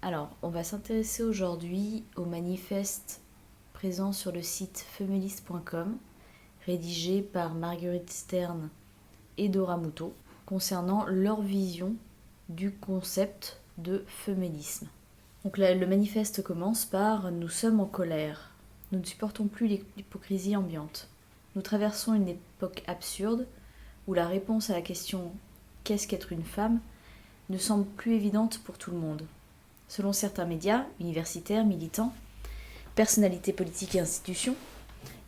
Alors, on va s'intéresser aujourd'hui au manifeste présent sur le site feminist.com, rédigé par Marguerite Stern et Dora Muto, concernant leur vision du concept de féminisme. Donc le manifeste commence par « Nous sommes en colère. Nous ne supportons plus l'hypocrisie ambiante. Nous traversons une époque absurde où la réponse à la question « Qu'est-ce qu'être une femme ?» ne semble plus évidente pour tout le monde. Selon certains médias, universitaires, militants, personnalités politiques et institutions,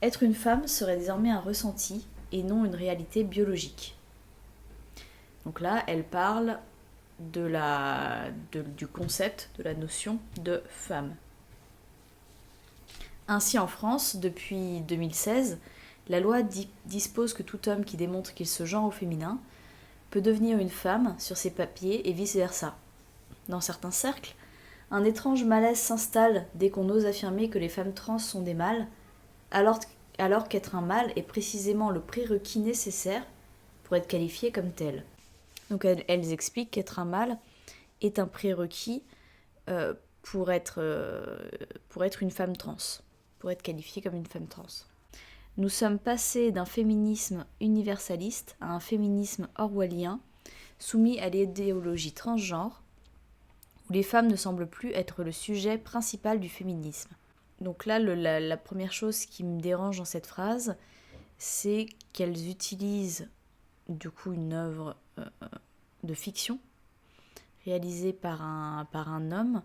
être une femme serait désormais un ressenti et non une réalité biologique. » Donc là, elle parle du concept, de la notion de femme. Ainsi, en France, depuis 2016, la loi dispose que tout homme qui démontre qu'il se genre au féminin peut devenir une femme sur ses papiers et vice-versa. Dans certains cercles, un étrange malaise s'installe dès qu'on ose affirmer que les femmes trans sont des mâles, alors qu'être un mâle est précisément le prérequis nécessaire pour être qualifié comme tel. Donc elles expliquent qu'être un mâle est un prérequis pour être une femme trans, pour être qualifiée comme une femme trans. Nous sommes passés d'un féminisme universaliste à un féminisme orwellien, soumis à l'idéologie transgenre, où les femmes ne semblent plus être le sujet principal du féminisme. Donc là, la première chose qui me dérange dans cette phrase, c'est qu'elles utilisent du coup une œuvre de fiction réalisée par un homme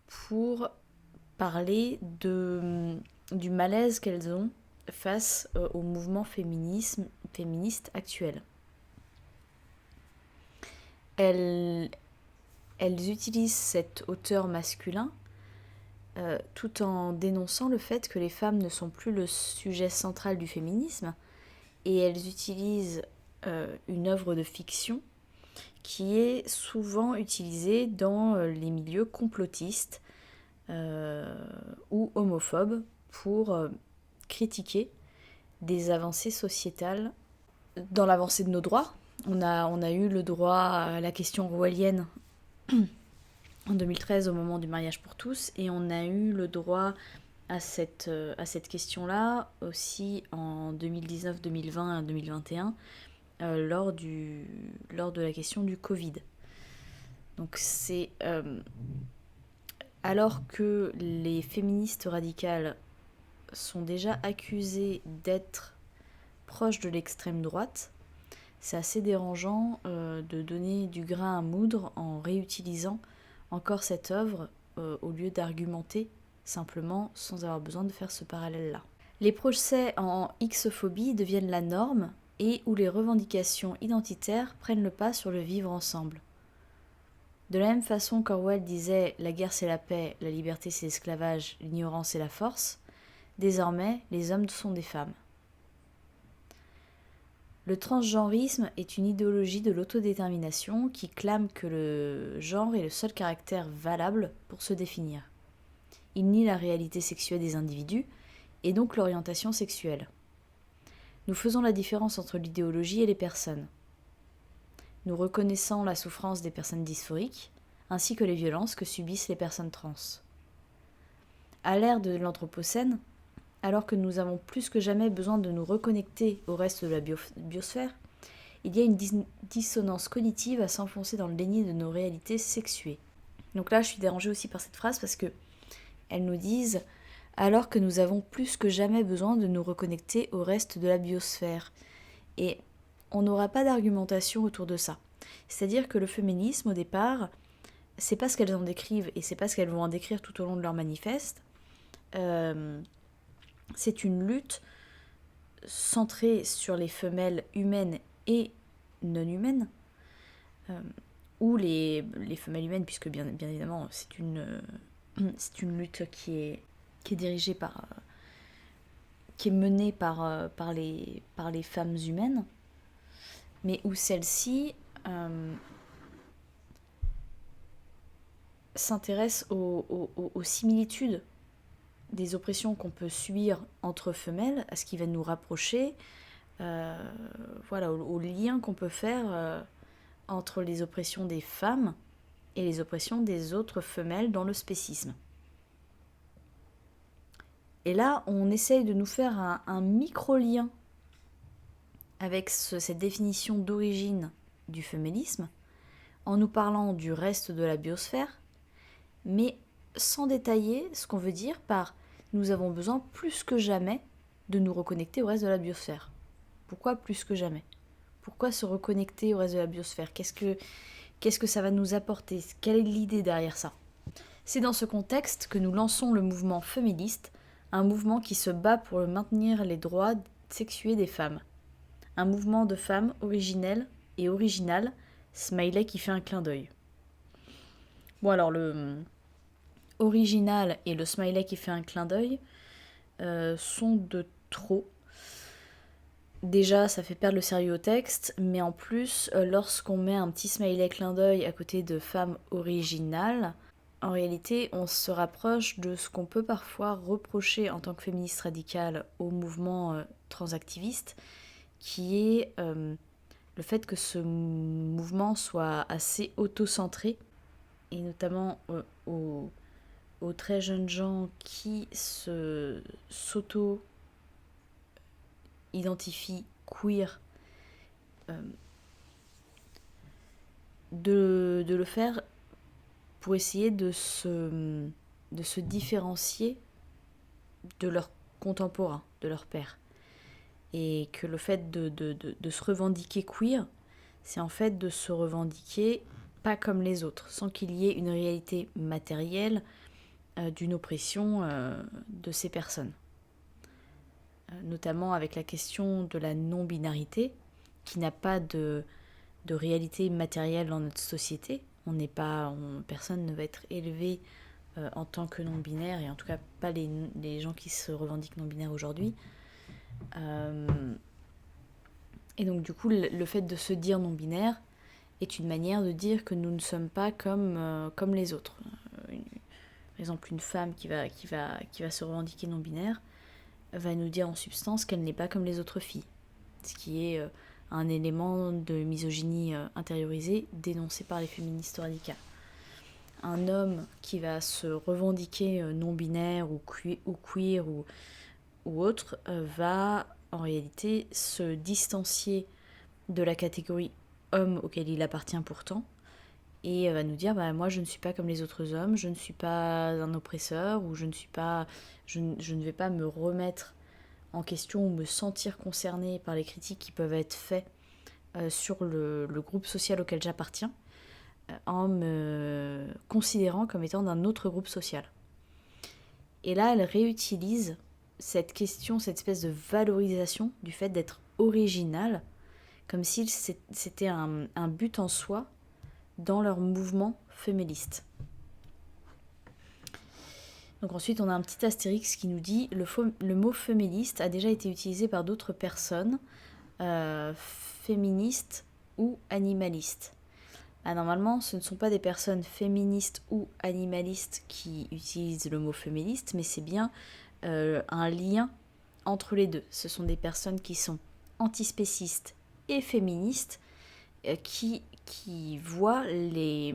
pour parler du malaise qu'elles ont face au mouvement féministe actuel. Elles utilisent cet auteur masculin tout en dénonçant le fait que les femmes ne sont plus le sujet central du féminisme, et elles utilisent une œuvre de fiction qui est souvent utilisée dans les milieux complotistes ou homophobes pour critiquer des avancées sociétales. Dans l'avancée de nos droits, on a eu le droit à la question orwellienne en 2013 au moment du mariage pour tous, et on a eu le droit à cette question-là aussi en 2019, 2020 et 2021 lors de la question du Covid. Donc c'est alors que les féministes radicales sont déjà accusées d'être proches de l'extrême droite, c'est assez dérangeant de donner du grain à moudre en réutilisant encore cette œuvre au lieu d'argumenter simplement sans avoir besoin de faire ce parallèle-là. Les procès en X-phobie deviennent la norme et où les revendications identitaires prennent le pas sur le vivre ensemble. De la même façon qu'Orwell disait « la guerre c'est la paix, la liberté c'est l'esclavage, l'ignorance c'est la force », désormais les hommes sont des femmes. Le transgenrisme est une idéologie de l'autodétermination qui clame que le genre est le seul caractère valable pour se définir. Il nie la réalité sexuelle des individus et donc l'orientation sexuelle. Nous faisons la différence entre l'idéologie et les personnes. Nous reconnaissons la souffrance des personnes dysphoriques ainsi que les violences que subissent les personnes trans. À l'ère de l'Anthropocène, alors que nous avons plus que jamais besoin de nous reconnecter au reste de la biosphère, il y a une dissonance cognitive à s'enfoncer dans le déni de nos réalités sexuées. Donc là, je suis dérangée aussi par cette phrase parce que elles nous disent « alors que nous avons plus que jamais besoin de nous reconnecter au reste de la biosphère ». Et on n'aura pas d'argumentation autour de ça. C'est-à-dire que le féminisme, au départ, c'est pas ce qu'elles en décrivent et c'est pas ce qu'elles vont en décrire tout au long de leur manifeste. C'est une lutte centrée sur les femelles humaines et non humaines, ou les femelles humaines, puisque bien évidemment c'est une lutte qui est dirigée qui est menée par les femmes humaines, mais où celles-ci s'intéressent aux similitudes des oppressions qu'on peut subir entre femelles, à ce qui va nous rapprocher, aux liens qu'on peut faire entre les oppressions des femmes et les oppressions des autres femelles dans le spécisme. Et là, on essaye de nous faire un micro-lien avec cette définition d'origine du féminisme, en nous parlant du reste de la biosphère, mais sans détailler ce qu'on veut dire par « nous avons besoin plus que jamais de nous reconnecter au reste de la biosphère ». Pourquoi plus que jamais ? Pourquoi se reconnecter au reste de la biosphère ? Qu'est-ce que ça va nous apporter ? Quelle est l'idée derrière ça ? C'est dans ce contexte que nous lançons le mouvement féministe, un mouvement qui se bat pour maintenir les droits sexués des femmes. Un mouvement de femmes originelles et originales, smiley qui fait un clin d'œil. Bon alors le original et le smiley qui fait un clin d'œil sont de trop. Déjà, ça fait perdre le sérieux au texte, mais en plus, lorsqu'on met un petit smiley clin d'œil à côté de femmes originales, en réalité, on se rapproche de ce qu'on peut parfois reprocher en tant que féministe radicale au mouvement transactiviste, qui est le fait que ce mouvement soit assez auto-centré, et notamment aux très jeunes gens qui s'auto-identifient queer, de le faire pour essayer de se différencier de leurs contemporains, de leurs pairs. Et que le fait de se revendiquer queer, c'est en fait de se revendiquer pas comme les autres, sans qu'il y ait une réalité matérielle d'une oppression de ces personnes. Notamment avec la question de la non-binarité, qui n'a pas de réalité matérielle dans notre société. Personne ne va être élevé en tant que non-binaire, et en tout cas pas les gens qui se revendiquent non-binaires aujourd'hui. Et donc du coup, le fait de se dire non-binaire est une manière de dire que nous ne sommes pas comme les autres. Par exemple, une femme qui va se revendiquer non-binaire va nous dire en substance qu'elle n'est pas comme les autres filles, ce qui est un élément de misogynie intériorisée dénoncé par les féministes radicales. Un homme qui va se revendiquer non-binaire ou queer ou autre va en réalité se distancier de la catégorie homme auquel il appartient pourtant, et va nous dire moi je ne suis pas comme les autres hommes, je ne suis pas un oppresseur, ou je ne vais pas me remettre en question ou me sentir concernée par les critiques qui peuvent être faites sur le groupe social auquel j'appartiens, en me considérant comme étant d'un autre groupe social. Et là, elle réutilise cette question, cette espèce de valorisation du fait d'être original, comme si c'était un but en soi dans leur mouvement féministe. Donc ensuite, on a un petit astérix qui nous dit le mot féministe a déjà été utilisé par d'autres personnes, féministes ou animalistes. Normalement, ce ne sont pas des personnes féministes ou animalistes qui utilisent le mot féministe, mais c'est bien un lien entre les deux. Ce sont des personnes qui sont antispécistes et féministes, qui voient les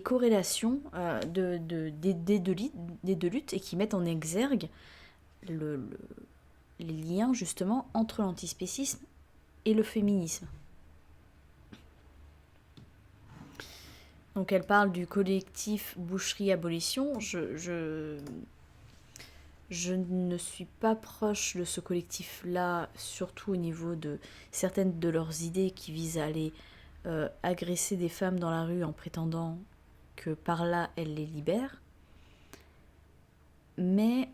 corrélations des deux luttes, et qui mettent en exergue les liens justement entre l'antispécisme et le féminisme. Donc elle parle du collectif Boucherie Abolition. Je ne suis pas proche de ce collectif-là, surtout au niveau de certaines de leurs idées qui visent à aller agresser des femmes dans la rue en prétendant que par là, elles les libèrent. Mais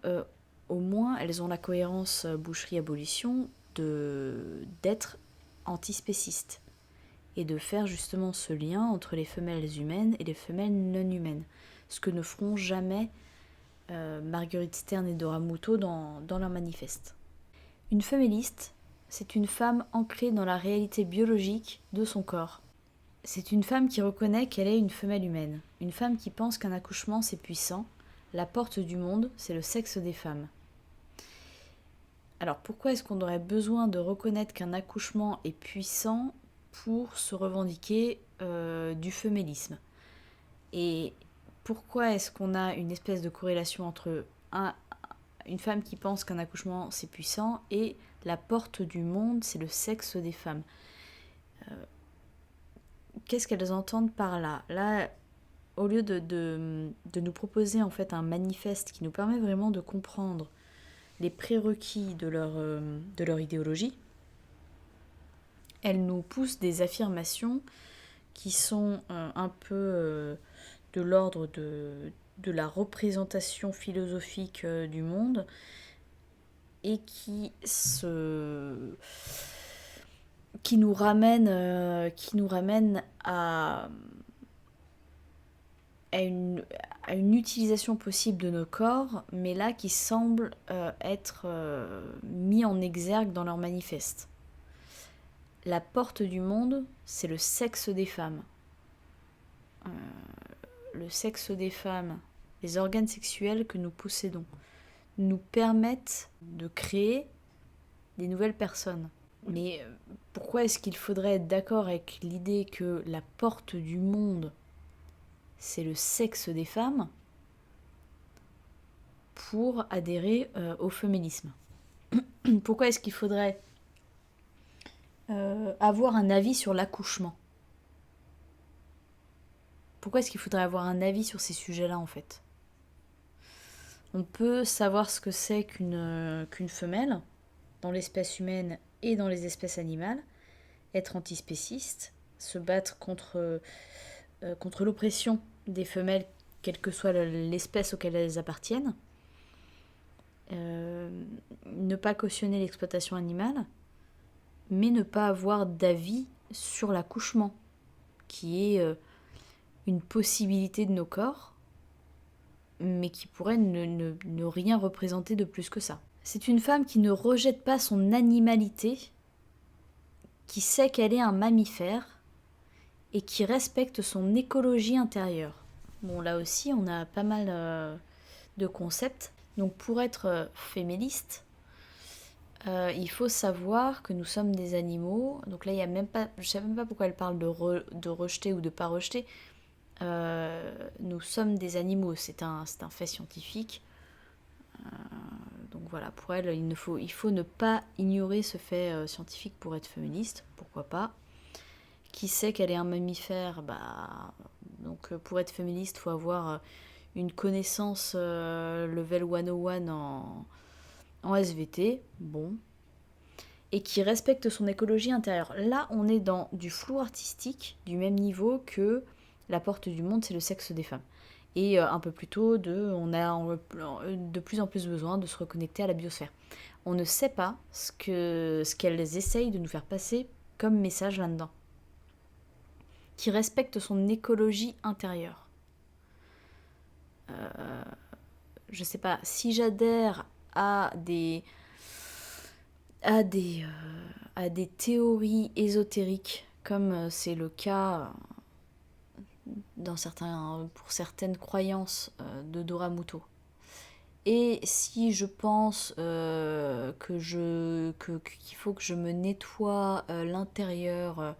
au moins, elles ont la cohérence Boucherie-Abolition d'être antispécistes et de faire justement ce lien entre les femelles humaines et les femelles non humaines. Ce que ne feront jamais Marguerite Stern et Dora Muto dans leur manifeste. Une féministe, c'est une femme ancrée dans la réalité biologique de son corps. C'est une femme qui reconnaît qu'elle est une femelle humaine. Une femme qui pense qu'un accouchement c'est puissant. La porte du monde, c'est le sexe des femmes. Alors pourquoi est-ce qu'on aurait besoin de reconnaître qu'un accouchement est puissant pour se revendiquer du féminisme ? Et pourquoi est-ce qu'on a une espèce de corrélation entre une femme qui pense qu'un accouchement c'est puissant et la porte du monde c'est le sexe des femmes? Qu'est-ce qu'elles entendent par là? Là, au lieu de nous proposer en fait un manifeste qui nous permet vraiment de comprendre les prérequis de leur idéologie, elles nous poussent des affirmations qui sont un peu de l'ordre de la représentation philosophique du monde et qui nous ramènent à une utilisation possible de nos corps, mais là qui semble être mis en exergue dans leur manifeste. La porte du monde, c'est le sexe des femmes. Le sexe des femmes, les organes sexuels que nous possédons, nous permettent de créer des nouvelles personnes. Mais pourquoi est-ce qu'il faudrait être d'accord avec l'idée que la porte du monde, c'est le sexe des femmes, pour adhérer au féminisme? Pourquoi est-ce qu'il faudrait avoir un avis sur l'accouchement? Pourquoi est-ce qu'il faudrait avoir un avis sur ces sujets-là, en fait? On peut savoir ce que c'est qu'une femelle, dans l'espèce humaine et dans les espèces animales, être antispéciste, se battre contre l'oppression des femelles, quelle que soit l'espèce auquel elles appartiennent, ne pas cautionner l'exploitation animale, mais ne pas avoir d'avis sur l'accouchement, qui est une possibilité de nos corps, mais qui pourrait ne rien représenter de plus que ça. C'est une femme qui ne rejette pas son animalité, qui sait qu'elle est un mammifère, et qui respecte son écologie intérieure. Bon, là aussi, on a pas mal de concepts. Donc pour être féministe, il faut savoir que nous sommes des animaux. Donc là, il y a même pas, je ne sais même pas pourquoi elle parle de rejeter ou de pas rejeter. Nous sommes des animaux, c'est un fait scientifique. Donc voilà, pour elle, il faut ne pas ignorer ce fait scientifique pour être féministe, pourquoi pas. Qui sait qu'elle est un mammifère? Donc pour être féministe, il faut avoir une connaissance level 101 en SVT, bon, et qui respecte son écologie intérieure. Là, on est dans du flou artistique, du même niveau que la porte du monde, c'est le sexe des femmes. Et un peu plus tôt, on a de plus en plus besoin de se reconnecter à la biosphère. On ne sait pas ce qu'elles essayent de nous faire passer comme message là-dedans. Qui respecte son écologie intérieure. Je sais pas, si j'adhère à des théories ésotériques, comme c'est le cas pour certaines croyances de Dora Muto, et si je pense qu'il faut que je me nettoie l'intérieur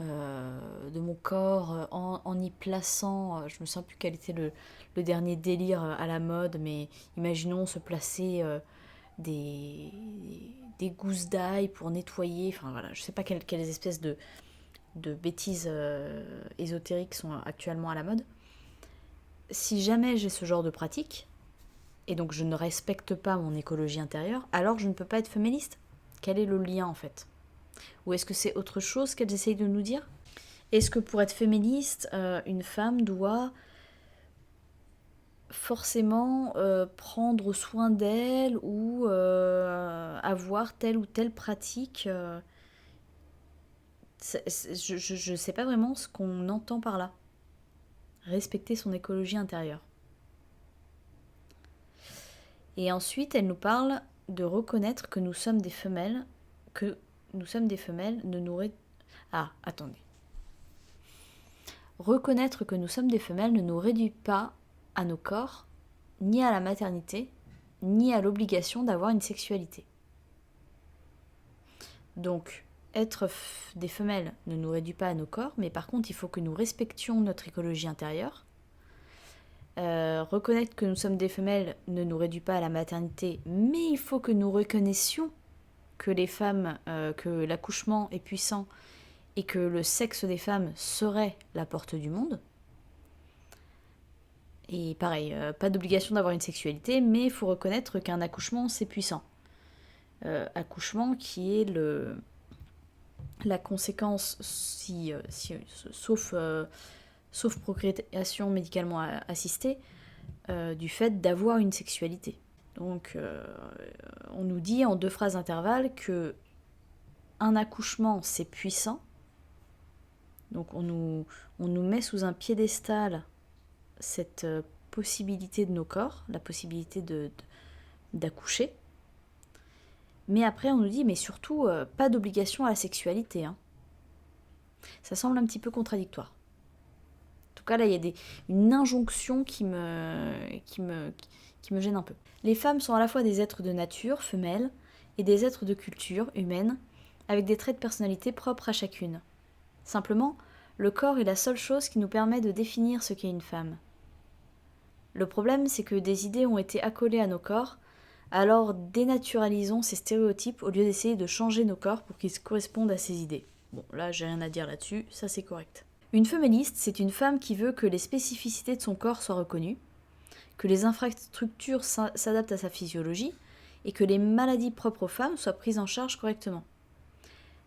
de mon corps en y plaçant, je me souviens plus quel était le dernier délire à la mode, mais imaginons se placer des gousses d'ail pour nettoyer, enfin voilà, je sais pas quelles espèces de bêtises ésotériques sont actuellement à la mode. Si jamais j'ai ce genre de pratique, et donc je ne respecte pas mon écologie intérieure, alors je ne peux pas être féministe. Quel est le lien en fait? Ou est-ce que c'est autre chose qu'elles essayent de nous dire? Est-ce que pour être féministe, une femme doit forcément prendre soin d'elle ou avoir telle ou telle pratique? Je ne sais pas vraiment ce qu'on entend par là. Respecter son écologie intérieure. Et ensuite, elle nous parle de reconnaître que nous sommes des femelles, Ah, attendez. Reconnaître que nous sommes des femelles ne nous réduit pas à nos corps, ni à la maternité, ni à l'obligation d'avoir une sexualité. Donc, être des femelles ne nous réduit pas à nos corps, mais par contre, il faut que nous respections notre écologie intérieure, Reconnaître que nous sommes des femelles ne nous réduit pas à la maternité, mais il faut que nous reconnaissions que les femmes, que l'accouchement est puissant et que le sexe des femmes serait la porte du monde. Et pareil, pas d'obligation d'avoir une sexualité, mais il faut reconnaître qu'un accouchement, c'est puissant. Accouchement qui est la conséquence, sauf procréation médicalement assistée, du fait d'avoir une sexualité. Donc on nous dit en 2 phrases intervalles que un accouchement, c'est puissant. Donc on nous met sous un piédestal cette possibilité de nos corps, la possibilité d'accoucher. Mais après, on nous dit, mais surtout, pas d'obligation à la sexualité. Hein. Ça semble un petit peu contradictoire. En tout cas, là, il y a une injonction qui me gêne un peu. Les femmes sont à la fois des êtres de nature, femelles, et des êtres de culture, humaine, avec des traits de personnalité propres à chacune. Simplement, le corps est la seule chose qui nous permet de définir ce qu'est une femme. Le problème, c'est que des idées ont été accolées à nos corps, alors dénaturalisons ces stéréotypes au lieu d'essayer de changer nos corps pour qu'ils correspondent à ces idées. Bon, là, j'ai rien à dire là-dessus, ça c'est correct. Une féministe, c'est une femme qui veut que les spécificités de son corps soient reconnues, que les infrastructures s'adaptent à sa physiologie et que les maladies propres aux femmes soient prises en charge correctement.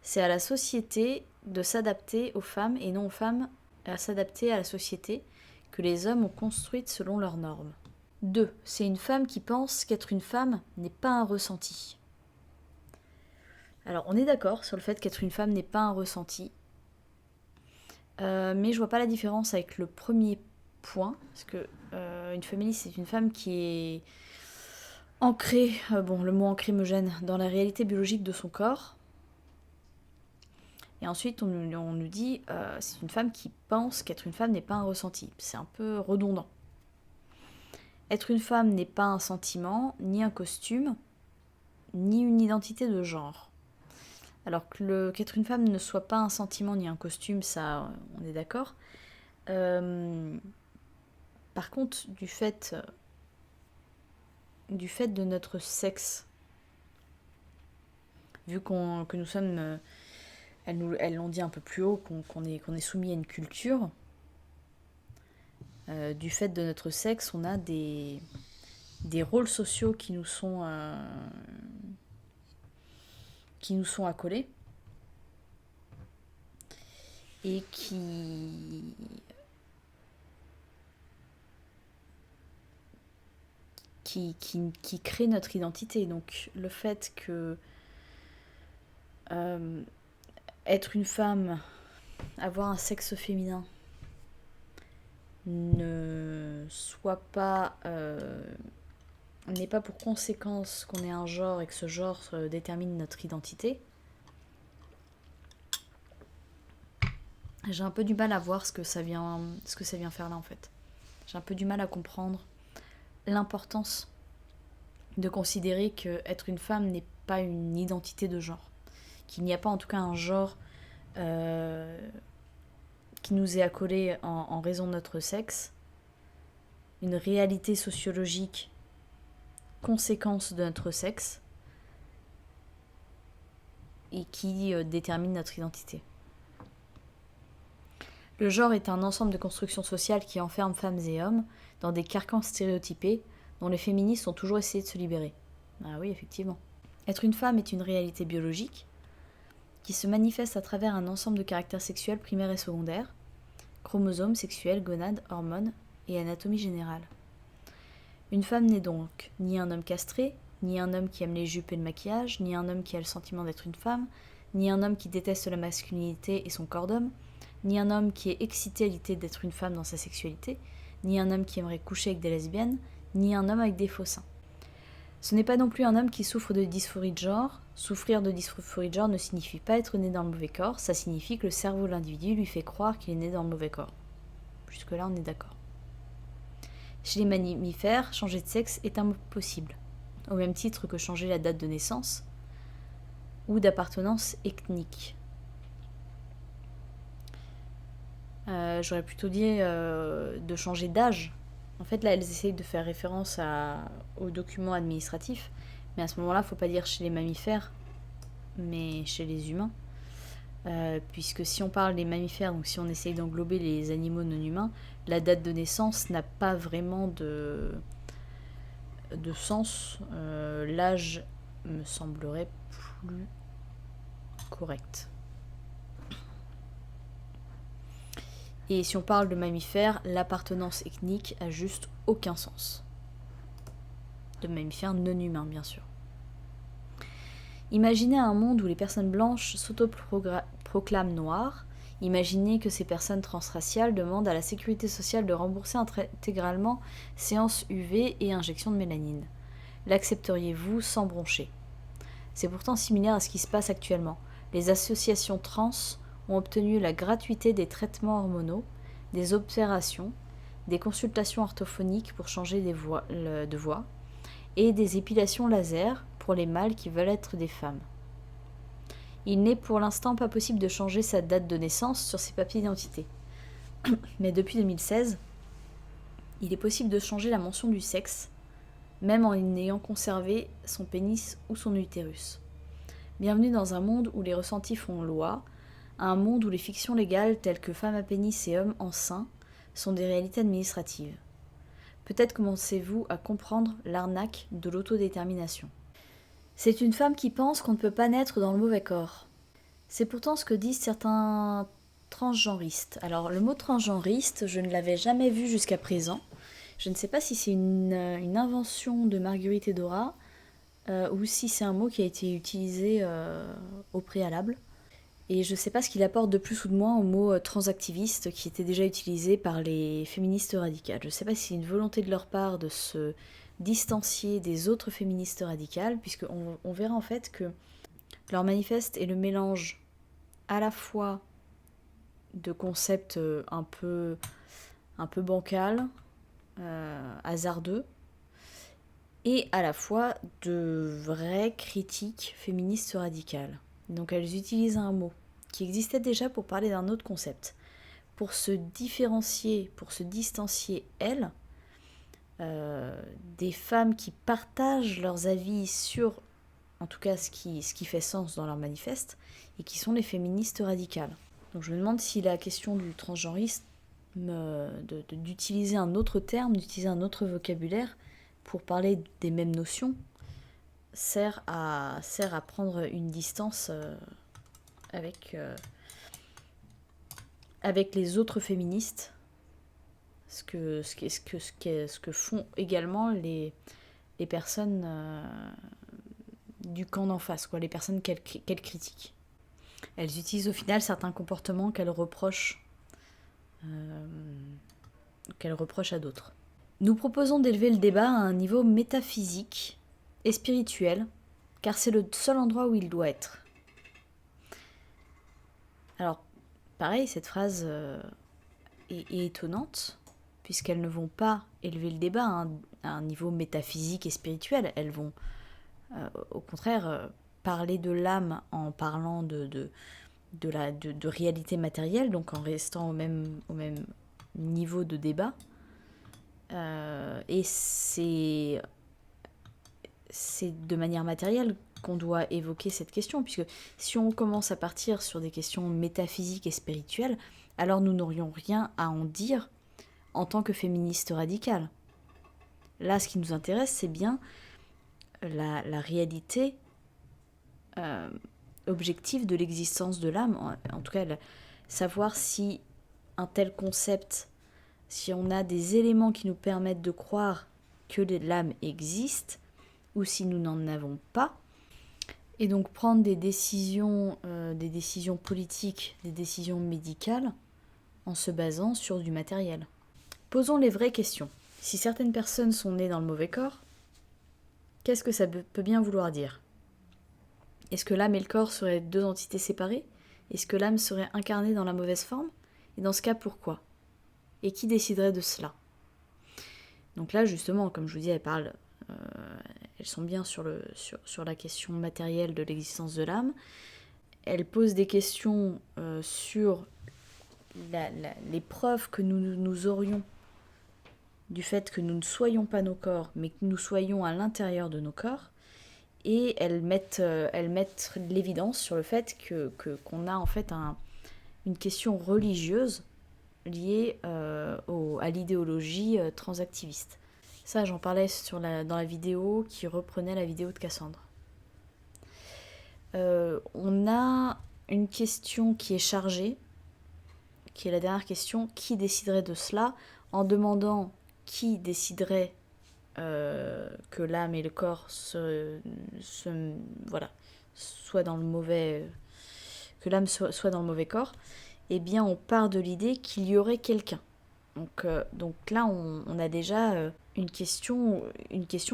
C'est à la société de s'adapter aux femmes et non aux femmes à s'adapter à la société que les hommes ont construite selon leurs normes. 2. C'est une femme qui pense qu'être une femme n'est pas un ressenti. Alors, on est d'accord sur le fait qu'être une femme n'est pas un ressenti, mais je vois pas la différence avec le premier point, parce que une féministe, c'est une femme qui est ancrée, bon, le mot ancrée me gêne, dans la réalité biologique de son corps. Et ensuite, on nous dit, c'est une femme qui pense qu'être une femme n'est pas un ressenti. C'est un peu redondant. Être une femme n'est pas un sentiment, ni un costume, ni une identité de genre. Alors qu'être une femme ne soit pas un sentiment ni un costume, ça, on est d'accord. Par contre, du fait de notre sexe, vu que nous sommes, elles l'ont dit un peu plus haut, qu'on est soumis à une culture, du fait de notre sexe, on a des rôles sociaux qui nous sont accolés et qui créent notre identité. Donc le fait que être une femme, avoir un sexe féminin, n'ait pas pour conséquence qu'on ait un genre et que ce genre détermine notre identité. J'ai un peu du mal à voir ce que ça vient faire là en fait. J'ai un peu du mal à comprendre l'importance de considérer qu'être une femme n'est pas une identité de genre. Qu'il n'y a pas en tout cas un genre qui nous est accolé en raison de notre sexe, une réalité sociologique conséquence de notre sexe et qui détermine notre identité. Le genre est un ensemble de constructions sociales qui enferment femmes et hommes dans des carcans stéréotypés dont les féministes ont toujours essayé de se libérer. Ah oui, effectivement. Être une femme est une réalité biologique qui se manifeste à travers un ensemble de caractères sexuels primaires et secondaires, chromosomes, sexuels, gonades, hormones et anatomie générale. Une femme n'est donc ni un homme castré, ni un homme qui aime les jupes et le maquillage, ni un homme qui a le sentiment d'être une femme, ni un homme qui déteste la masculinité et son corps d'homme, ni un homme qui est excité à l'idée d'être une femme dans sa sexualité, ni un homme qui aimerait coucher avec des lesbiennes, ni un homme avec des faux seins. Ce n'est pas non plus un homme qui souffre de dysphorie de genre. Souffrir de dysphorie de genre ne signifie pas être né dans le mauvais corps, ça signifie que le cerveau de l'individu lui fait croire qu'il est né dans le mauvais corps. Jusque-là, on est d'accord. Chez les mammifères, changer de sexe est impossible, au même titre que changer la date de naissance ou d'appartenance ethnique. J'aurais plutôt dit de changer d'âge, En fait, là, elles essayent de faire référence aux documents administratifs, mais à ce moment-là, il ne faut pas dire chez les mammifères, mais chez les humains. Puisque si on parle des mammifères, donc si on essaye d'englober les animaux non humains, la date de naissance n'a pas vraiment de sens. L'âge me semblerait plus correct. Et si on parle de mammifères, l'appartenance ethnique a juste aucun sens. De mammifères non humains, bien sûr. Imaginez un monde où les personnes blanches s'autoproclament noires. Imaginez que ces personnes transraciales demandent à la sécurité sociale de rembourser intégralement séances UV et injections de mélanine. L'accepteriez-vous sans broncher ? C'est pourtant similaire à ce qui se passe actuellement. Les associations trans ont obtenu la gratuité des traitements hormonaux, des opérations, des consultations orthophoniques pour changer de voix et des épilations laser pour les mâles qui veulent être des femmes. Il n'est pour l'instant pas possible de changer sa date de naissance sur ses papiers d'identité. Mais depuis 2016, il est possible de changer la mention du sexe, même en ayant conservé son pénis ou son utérus. Bienvenue dans un monde où les ressentis font loi, un monde où les fictions légales telles que femmes à pénis et hommes enceints sont des réalités administratives. Peut-être commencez-vous à comprendre l'arnaque de l'autodétermination. C'est une femme qui pense qu'on ne peut pas naître dans le mauvais corps. C'est pourtant ce que disent certains transgenristes. Alors le mot transgenriste, je ne l'avais jamais vu jusqu'à présent. Je ne sais pas si c'est une invention de Marguerite Edora ou si c'est un mot qui a été utilisé au préalable. Et je ne sais pas ce qu'il apporte de plus ou de moins au mot transactiviste qui était déjà utilisé par les féministes radicales. Je ne sais pas si c'est une volonté de leur part de se distancier des autres féministes radicales, puisqu'on verra en fait que leur manifeste est le mélange à la fois de concepts un peu bancal, hasardeux, et à la fois de vraies critiques féministes radicales. Donc elles utilisent un mot qui existait déjà pour parler d'un autre concept. Pour se différencier, pour se distancier, elles, des femmes qui partagent leurs avis sur, en tout cas ce qui fait sens dans leur manifeste, et qui sont les féministes radicales. Donc je me demande si la question du transgenrisme, d'utiliser un autre terme, d'utiliser un autre vocabulaire pour parler des mêmes notions, sert à prendre une distance avec les autres féministes, ce que font également les personnes du camp d'en face, quoi, les personnes qu'elles critiquent. Elles utilisent au final certains comportements qu'elles reprochent à d'autres. Nous proposons d'élever le débat à un niveau métaphysique et spirituel, car c'est le seul endroit où il doit être. Alors, pareil, cette phrase est étonnante, puisqu'elles ne vont pas élever le débat à un niveau métaphysique et spirituel. Elles vont, au contraire, parler de l'âme en parlant de réalité matérielle, donc en restant au même niveau de débat. Et c'est de manière matérielle qu'on doit évoquer cette question, puisque si on commence à partir sur des questions métaphysiques et spirituelles, alors nous n'aurions rien à en dire en tant que féministes radicales. Là, ce qui nous intéresse, c'est bien la réalité objective de l'existence de l'âme, en tout cas savoir si un tel concept, si on a des éléments qui nous permettent de croire que l'âme existe, ou si nous n'en avons pas, et donc prendre des décisions politiques, des décisions médicales, en se basant sur du matériel. Posons les vraies questions. Si certaines personnes sont nées dans le mauvais corps, qu'est-ce que ça peut bien vouloir dire ? Est-ce que l'âme et le corps seraient deux entités séparées ? Est-ce que l'âme serait incarnée dans la mauvaise forme ? Et dans ce cas, pourquoi ? Et qui déciderait de cela ? Donc là, justement, comme je vous dis, elles sont bien sur la question matérielle de l'existence de l'âme. Elles posent des questions sur les preuves que nous aurions du fait que nous ne soyons pas nos corps, mais que nous soyons à l'intérieur de nos corps. Et elles mettent l'évidence sur le fait qu'on a en fait une question religieuse liée à l'idéologie transactiviste. Ça, j'en parlais dans la vidéo qui reprenait la vidéo de Cassandre. On a une question qui est chargée, qui est la dernière question, qui déciderait de cela, en demandant qui déciderait que l'âme et le corps soient dans le mauvais, que l'âme soit dans le mauvais corps, eh bien on part de l'idée qu'il y aurait quelqu'un. Donc là on a déjà une question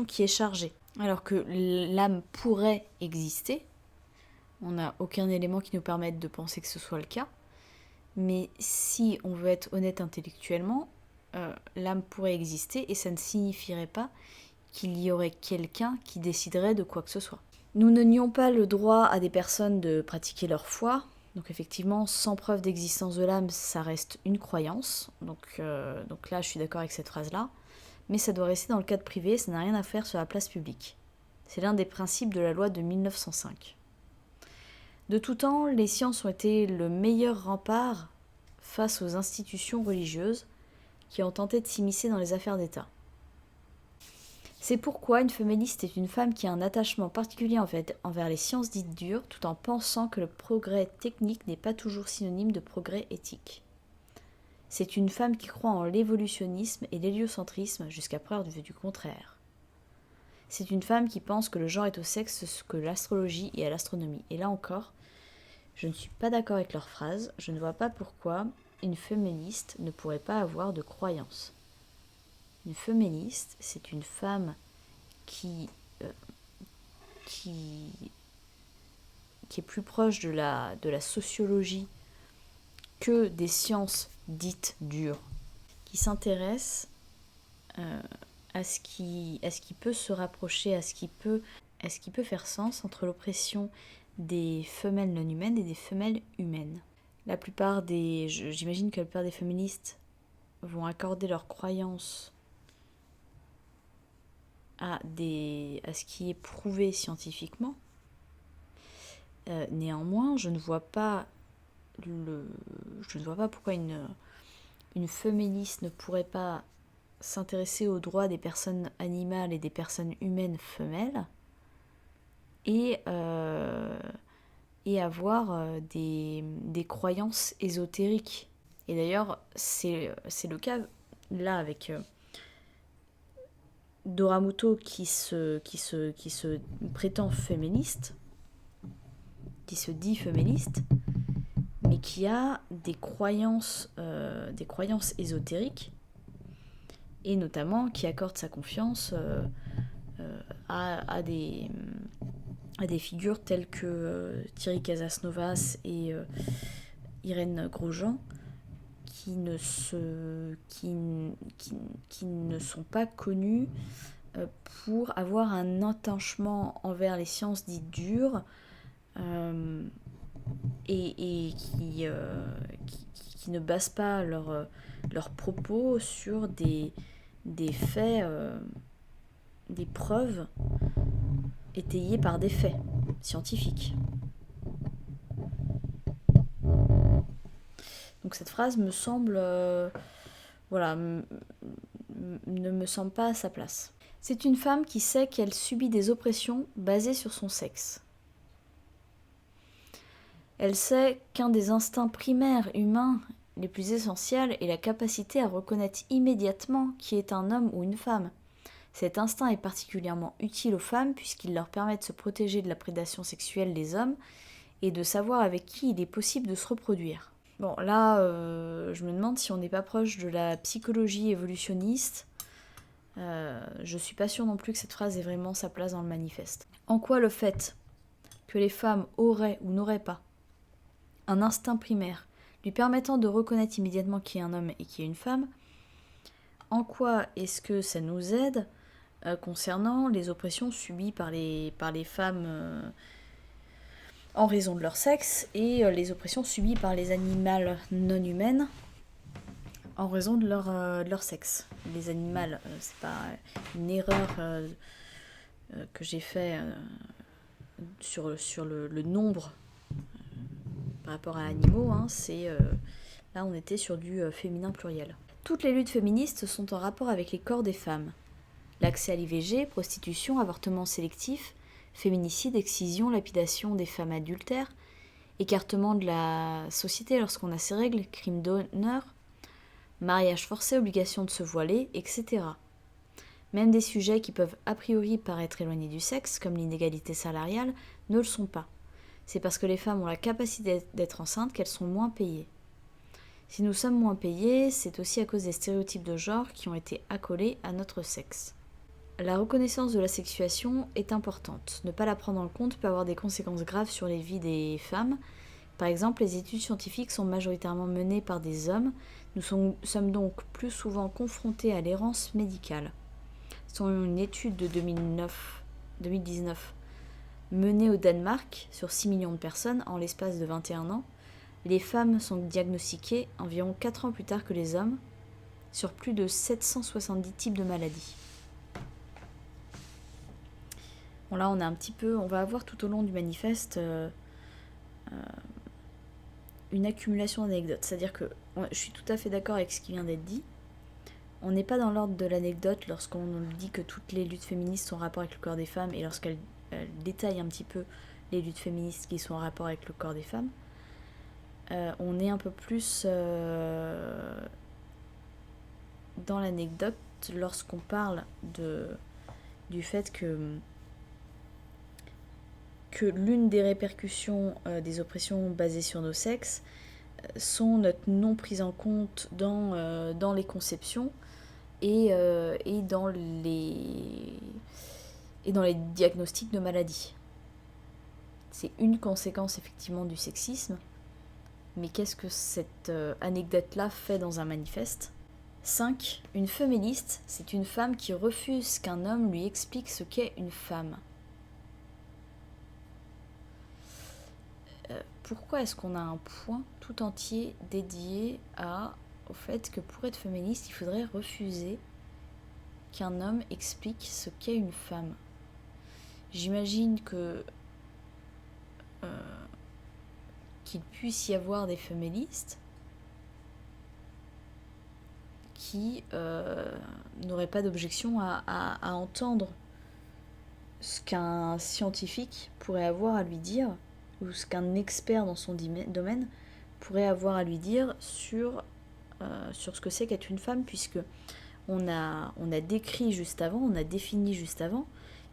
qui est chargée. Alors que l'âme pourrait exister, on n'a aucun élément qui nous permette de penser que ce soit le cas, mais si on veut être honnête intellectuellement, l'âme pourrait exister et ça ne signifierait pas qu'il y aurait quelqu'un qui déciderait de quoi que ce soit. Nous ne nions pas le droit à des personnes de pratiquer leur foi, donc effectivement, sans preuve d'existence de l'âme, ça reste une croyance, donc là je suis d'accord avec cette phrase-là, mais ça doit rester dans le cadre privé, ça n'a rien à faire sur la place publique. C'est l'un des principes de la loi de 1905. De tout temps, les sciences ont été le meilleur rempart face aux institutions religieuses qui ont tenté de s'immiscer dans les affaires d'État. C'est pourquoi une féministe est une femme qui a un attachement particulier envers les sciences dites dures, tout en pensant que le progrès technique n'est pas toujours synonyme de progrès éthique. C'est une femme qui croit en l'évolutionnisme et l'héliocentrisme jusqu'à preuve du contraire. C'est une femme qui pense que le genre est au sexe ce que l'astrologie est à l'astronomie. Et là encore, je ne suis pas d'accord avec leur phrase, je ne vois pas pourquoi une féministe ne pourrait pas avoir de croyance. Une féministe, c'est une femme qui est plus proche de la sociologie que des sciences dites dures, qui s'intéresse à ce qui peut se rapprocher, à ce qui peut faire sens entre l'oppression des femelles non humaines et des femelles humaines. J'imagine que la plupart des féministes vont accorder leur croyance à ce qui est prouvé scientifiquement. Néanmoins, je ne vois pas pourquoi une féministe ne pourrait pas s'intéresser aux droits des personnes animales et des personnes humaines femelles et avoir des croyances ésotériques. Et d'ailleurs, c'est le cas là avec Doramuto qui se prétend féministe, qui se dit féministe, mais qui a des croyances ésotériques, et notamment qui accorde sa confiance à des figures telles que Thierry Casasnovas et Irène Grosjean, qui ne sont pas connues pour avoir un attachement envers les sciences dites dures et qui ne basent pas leurs propos sur des faits, des preuves étayées par des faits scientifiques. Donc cette phrase me semble, ne me semble pas à sa place. C'est une femme qui sait qu'elle subit des oppressions basées sur son sexe. Elle sait qu'un des instincts primaires humains les plus essentiels est la capacité à reconnaître immédiatement qui est un homme ou une femme. Cet instinct est particulièrement utile aux femmes puisqu'il leur permet de se protéger de la prédation sexuelle des hommes et de savoir avec qui il est possible de se reproduire. Bon, là, je me demande si on n'est pas proche de la psychologie évolutionniste. Je suis pas sûre non plus que cette phrase ait vraiment sa place dans le manifeste. En quoi le fait que les femmes auraient ou n'auraient pas un instinct primaire lui permettant de reconnaître immédiatement qui est un homme et qui est une femme, en quoi est-ce que ça nous aide concernant les oppressions subies par les femmes en raison de leur sexe et les oppressions subies par les animales non humaines en raison de leur sexe. Les animaux, c'est pas une erreur que j'ai fait sur le nombre par rapport à animaux, hein, là on était sur du féminin pluriel. Toutes les luttes féministes sont en rapport avec les corps des femmes. L'accès à l'IVG, prostitution, avortement sélectif, féminicide, excision, lapidation des femmes adultères, écartement de la société lorsqu'on a ses règles, crime d'honneur, mariage forcé, obligation de se voiler, etc. Même des sujets qui peuvent a priori paraître éloignés du sexe, comme l'inégalité salariale, ne le sont pas. C'est parce que les femmes ont la capacité d'être enceintes qu'elles sont moins payées. Si nous sommes moins payées, c'est aussi à cause des stéréotypes de genre qui ont été accolés à notre sexe. La reconnaissance de la sexuation est importante. Ne pas la prendre en compte peut avoir des conséquences graves sur les vies des femmes. Par exemple, les études scientifiques sont majoritairement menées par des hommes. Nous sommes donc plus souvent confrontés à l'errance médicale. Selon une étude de 2019 menée au Danemark sur 6 millions de personnes en l'espace de 21 ans, les femmes sont diagnostiquées environ 4 ans plus tard que les hommes sur plus de 770 types de maladies. Bon là on va avoir tout au long du manifeste une accumulation d'anecdotes. C'est-à-dire que je suis tout à fait d'accord avec ce qui vient d'être dit. On n'est pas dans l'ordre de l'anecdote lorsqu'on nous dit que toutes les luttes féministes sont en rapport avec le corps des femmes et lorsqu'elles détaillent un petit peu les luttes féministes qui sont en rapport avec le corps des femmes. On est un peu plus dans l'anecdote lorsqu'on parle du fait que l'une des répercussions des oppressions basées sur nos sexes sont notre non prise en compte dans les conceptions et dans les diagnostics de maladies. C'est une conséquence effectivement du sexisme, mais qu'est-ce que cette anecdote-là fait dans un manifeste ? 5. Une féministe, c'est une femme qui refuse qu'un homme lui explique ce qu'est une femme. Pourquoi est-ce qu'on a un point tout entier dédié au fait que pour être féministe, il faudrait refuser qu'un homme explique ce qu'est une femme ? J'imagine qu'il puisse y avoir des féministes qui n'auraient pas d'objection à entendre ce qu'un scientifique pourrait avoir à lui dire ou ce qu'un expert dans son domaine pourrait avoir à lui dire sur ce que c'est qu'être une femme, puisque on a décrit juste avant, on a défini juste avant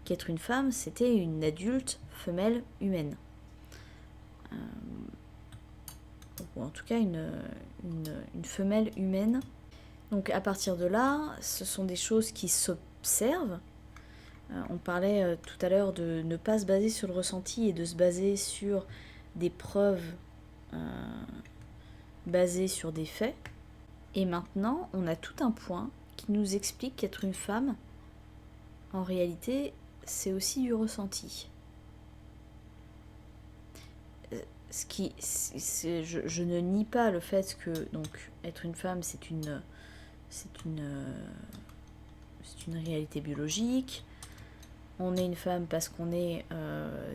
qu'être une femme, c'était une adulte femelle humaine. Ou en tout cas une femelle humaine. Donc à partir de là, ce sont des choses qui s'observent. On parlait tout à l'heure de ne pas se baser sur le ressenti et de se baser sur des preuves basées sur des faits. Et maintenant, on a tout un point qui nous explique qu'être une femme, en réalité, c'est aussi du ressenti. Je ne nie pas le fait que donc être une femme, c'est une réalité biologique. On est une femme parce qu'on est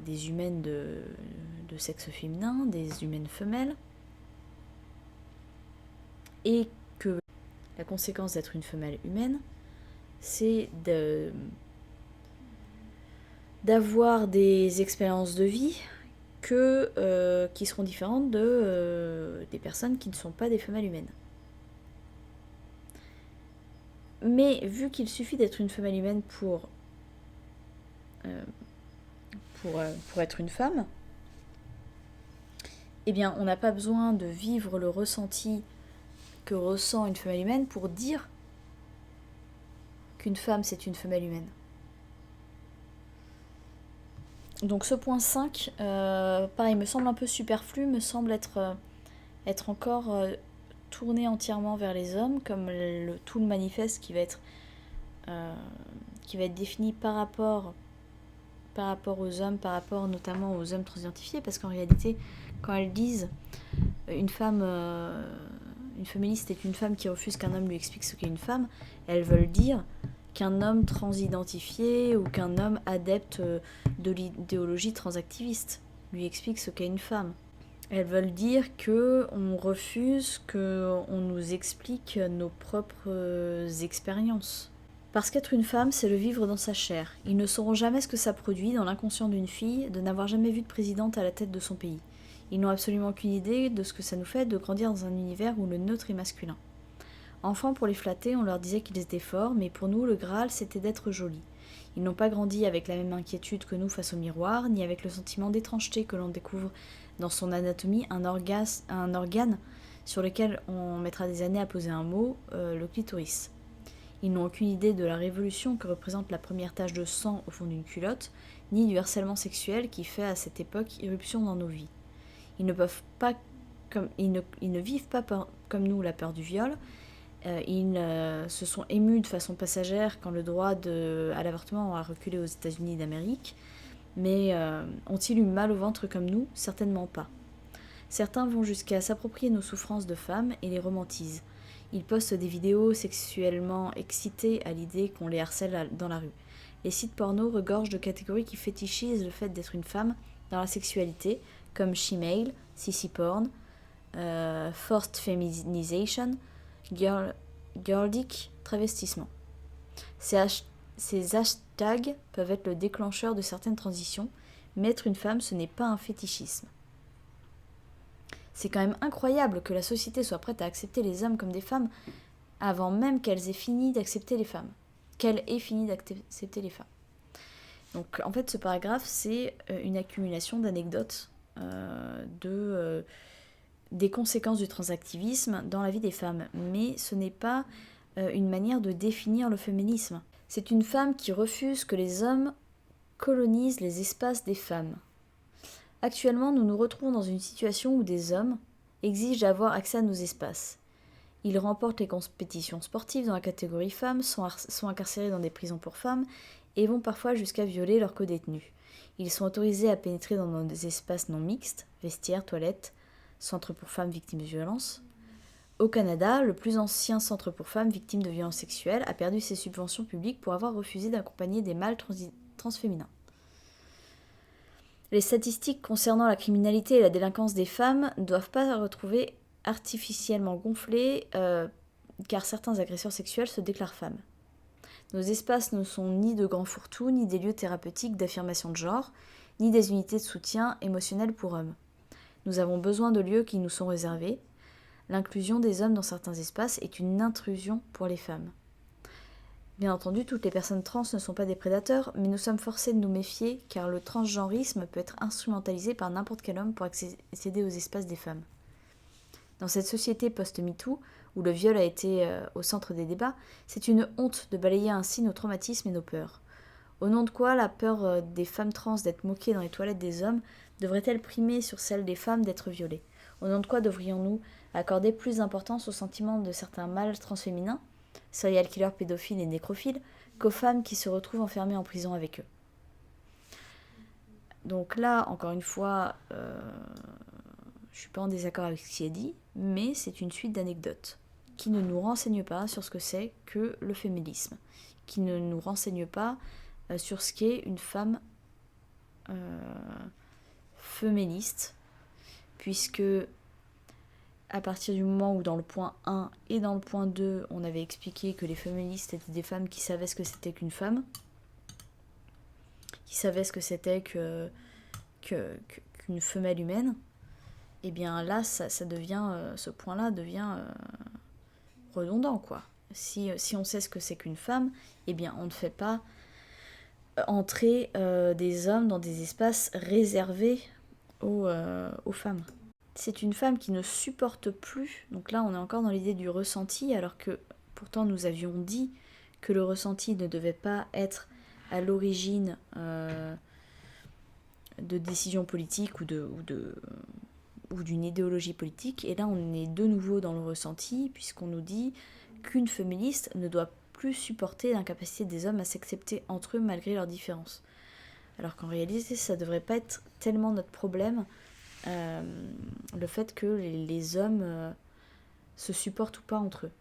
des humaines de sexe féminin, des humaines femelles. Et que la conséquence d'être une femelle humaine, c'est d'avoir des expériences de vie qui seront différentes des personnes qui ne sont pas des femelles humaines. Mais vu qu'il suffit d'être une femelle humaine pour être une femme, eh bien, on n'a pas besoin de vivre le ressenti que ressent une femelle humaine pour dire qu'une femme, c'est une femelle humaine. Donc ce point 5, pareil, me semble un peu superflu, me semble être encore tourné entièrement vers les hommes, comme tout le manifeste qui va être défini par rapport aux hommes, par rapport notamment aux hommes transidentifiés, parce qu'en réalité, quand elles disent une femme une féministe est une femme qui refuse qu'un homme lui explique ce qu'est une femme, elles veulent dire qu'un homme transidentifié ou qu'un homme adepte de l'idéologie transactiviste lui explique ce qu'est une femme. Elles veulent dire qu'on refuse qu'on nous explique nos propres expériences. Parce qu'être une femme, c'est le vivre dans sa chair. Ils ne sauront jamais ce que ça produit dans l'inconscient d'une fille de n'avoir jamais vu de présidente à la tête de son pays. Ils n'ont absolument aucune idée de ce que ça nous fait de grandir dans un univers où le neutre est masculin. Enfants, pour les flatter, on leur disait qu'ils étaient forts, mais pour nous, le Graal, c'était d'être jolis. Ils n'ont pas grandi avec la même inquiétude que nous face au miroir, ni avec le sentiment d'étrangeté que l'on découvre dans son anatomie, un organe sur lequel on mettra des années à poser un mot, le clitoris. Ils n'ont aucune idée de la révolution que représente la première tache de sang au fond d'une culotte, ni du harcèlement sexuel qui fait à cette époque irruption dans nos vies. Ils ne vivent pas comme nous la peur du viol. Ils se sont émus de façon passagère quand le droit à l'avortement a reculé aux États-Unis d'Amérique. Mais ont-ils eu mal au ventre comme nous? Certainement pas. Certains vont jusqu'à s'approprier nos souffrances de femmes et les romantisent. Ils postent des vidéos sexuellement excitées à l'idée qu'on les harcèle dans la rue. Les sites porno regorgent de catégories qui fétichisent le fait d'être une femme dans la sexualité, comme shemale, sissy porn, forced feminization, girldick, travestissement. Ces hashtags peuvent être le déclencheur de certaines transitions, mais être une femme, ce n'est pas un fétichisme. C'est quand même incroyable que la société soit prête à accepter les hommes comme des femmes avant même qu'elles aient fini d'accepter les femmes. Qu'elle ait fini d'accepter les femmes. Donc en fait ce paragraphe c'est une accumulation d'anecdotes des conséquences du transactivisme dans la vie des femmes. Mais ce n'est pas une manière de définir le féminisme. C'est une femme qui refuse que les hommes colonisent les espaces des femmes. Actuellement, nous nous retrouvons dans une situation où des hommes exigent d'avoir accès à nos espaces. Ils remportent les compétitions sportives dans la catégorie femmes, sont incarcérés dans des prisons pour femmes et vont parfois jusqu'à violer leurs codétenus. Ils sont autorisés à pénétrer dans des espaces non mixtes, vestiaires, toilettes, centres pour femmes victimes de violences. Au Canada, le plus ancien centre pour femmes victimes de violences sexuelles a perdu ses subventions publiques pour avoir refusé d'accompagner des mâles transféminins. Les statistiques concernant la criminalité et la délinquance des femmes ne doivent pas se retrouver artificiellement gonflées car certains agresseurs sexuels se déclarent femmes. Nos espaces ne sont ni de grands fourre-tout, ni des lieux thérapeutiques d'affirmation de genre, ni des unités de soutien émotionnel pour hommes. Nous avons besoin de lieux qui nous sont réservés. L'inclusion des hommes dans certains espaces est une intrusion pour les femmes. Bien entendu, toutes les personnes trans ne sont pas des prédateurs, mais nous sommes forcés de nous méfier car le transgenrisme peut être instrumentalisé par n'importe quel homme pour accéder aux espaces des femmes. Dans cette société post-MeToo, où le viol a été au centre des débats, c'est une honte de balayer ainsi nos traumatismes et nos peurs. Au nom de quoi la peur des femmes trans d'être moquées dans les toilettes des hommes devrait-elle primer sur celle des femmes d'être violées? Au nom de quoi devrions-nous accorder plus d'importance aux sentiments de certains mâles transféminins, serial killers, pédophiles et nécrophiles, qu'aux femmes qui se retrouvent enfermées en prison avec eux? Donc là, encore une fois, je ne suis pas en désaccord avec ce qui est dit, mais c'est une suite d'anecdotes qui ne nous renseignent pas sur ce que c'est que le féminisme, qui ne nous renseignent pas sur ce qu'est une femme féministe, puisque à partir du moment où dans le point 1 et dans le point 2, on avait expliqué que les féministes étaient des femmes qui savaient ce que c'était qu'une femme, qui savaient ce que c'était qu'une femelle humaine, et bien là, ça devient, ce point-là devient redondant, quoi. Si on sait ce que c'est qu'une femme, eh bien on ne fait pas entrer des hommes dans des espaces réservés aux femmes. C'est une femme qui ne supporte plus, donc là on est encore dans l'idée du ressenti, alors que pourtant nous avions dit que le ressenti ne devait pas être à l'origine de décisions politiques ou d'une idéologie politique, et là on est de nouveau dans le ressenti, puisqu'on nous dit qu'une féministe ne doit plus supporter l'incapacité des hommes à s'accepter entre eux malgré leurs différences. Alors qu'en réalité ça devrait pas être tellement notre problème, le fait que les hommes se supportent ou pas entre eux,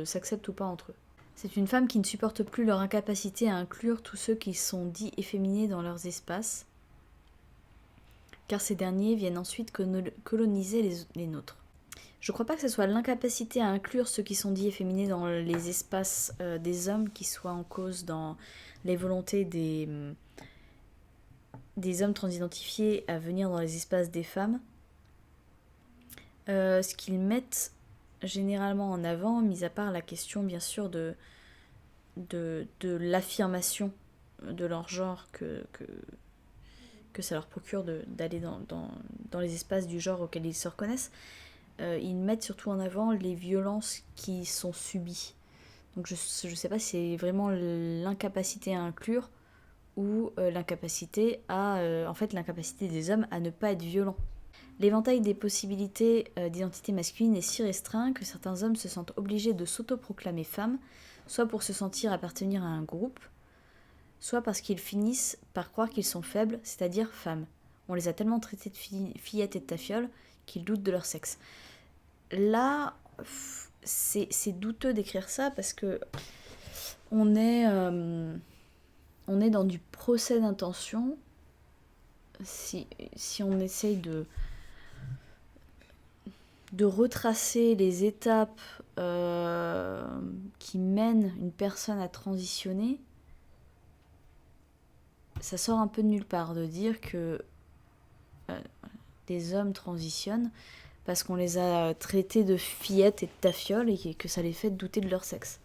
s'acceptent ou pas entre eux. C'est une femme qui ne supporte plus leur incapacité à inclure tous ceux qui sont dits efféminés dans leurs espaces, car ces derniers viennent ensuite coloniser les nôtres. Je crois pas que ce soit l'incapacité à inclure ceux qui sont dits efféminés dans les espaces des hommes qui soit en cause dans les volontés des hommes transidentifiés à venir dans les espaces des femmes. Ce qu'ils mettent généralement en avant, mis à part la question bien sûr de l'affirmation de leur genre que ça leur procure d'aller dans les espaces du genre auquel ils se reconnaissent, ils mettent surtout en avant les violences qui sont subies. Donc je sais pas si c'est vraiment l'incapacité à inclure ou l'incapacité des hommes à ne pas être violents. L'éventail des possibilités d'identité masculine est si restreint que certains hommes se sentent obligés de s'autoproclamer femmes, soit pour se sentir appartenir à un groupe, soit parce qu'ils finissent par croire qu'ils sont faibles, c'est-à-dire femmes. On les a tellement traités de fillettes et de tafioles qu'ils doutent de leur sexe. Là, c'est douteux d'écrire ça parce que on est dans du procès d'intention. Si on essaye de retracer les étapes qui mènent une personne à transitionner, ça sort un peu de nulle part de dire que des hommes transitionnent parce qu'on les a traités de fillettes et de tafioles et que ça les fait douter de leur sexe.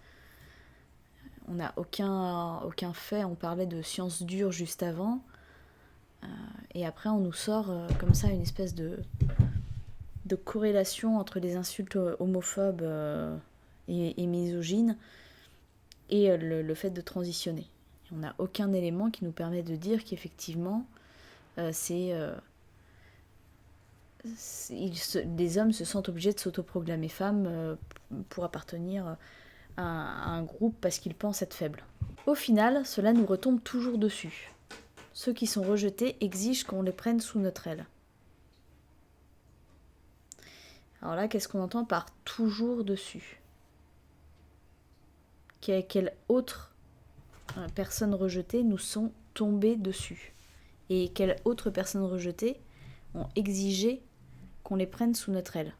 On n'a aucun fait, on parlait de sciences dures juste avant, et après on nous sort comme ça une espèce de corrélation entre les insultes homophobes et misogynes et le fait de transitionner. On n'a aucun élément qui nous permet de dire qu'effectivement les hommes se sentent obligés de s'autoproclamer femmes pour appartenir à un groupe parce qu'ils pensent être faibles. Au final, cela nous retombe toujours dessus. Ceux qui sont rejetés exigent qu'on les prenne sous notre aile. Alors là, qu'est-ce qu'on entend par toujours dessus ? Quelle autre personnes rejetées nous sont tombées dessus ? Et quelles autres personnes rejetées ont exigé qu'on les prenne sous notre aile ?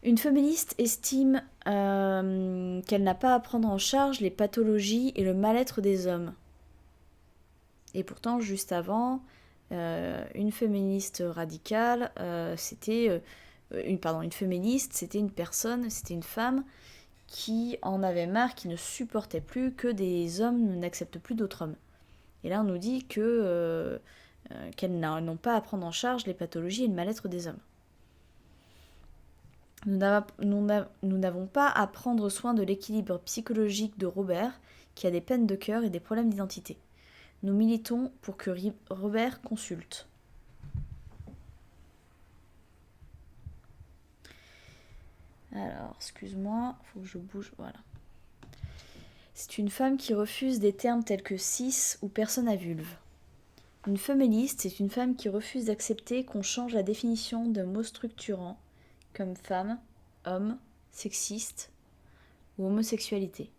Une féministe estime qu'elle n'a pas à prendre en charge les pathologies et le mal-être des hommes. Et pourtant, juste avant, une féministe radicale, une féministe, c'était une femme qui en avait marre, qui ne supportait plus que des hommes n'acceptent plus d'autres hommes. Et là, on nous dit qu'elles n'ont pas à prendre en charge les pathologies et le mal-être des hommes. Nous n'avons pas à prendre soin de l'équilibre psychologique de Robert, qui a des peines de cœur et des problèmes d'identité. Nous militons pour que Robert consulte. Alors, excuse-moi, faut que je bouge, voilà. C'est une femme qui refuse des termes tels que cis ou personne à vulve. Une féministe, c'est une femme qui refuse d'accepter qu'on change la définition d'un mot structurant comme femme, homme, sexiste ou homosexualité.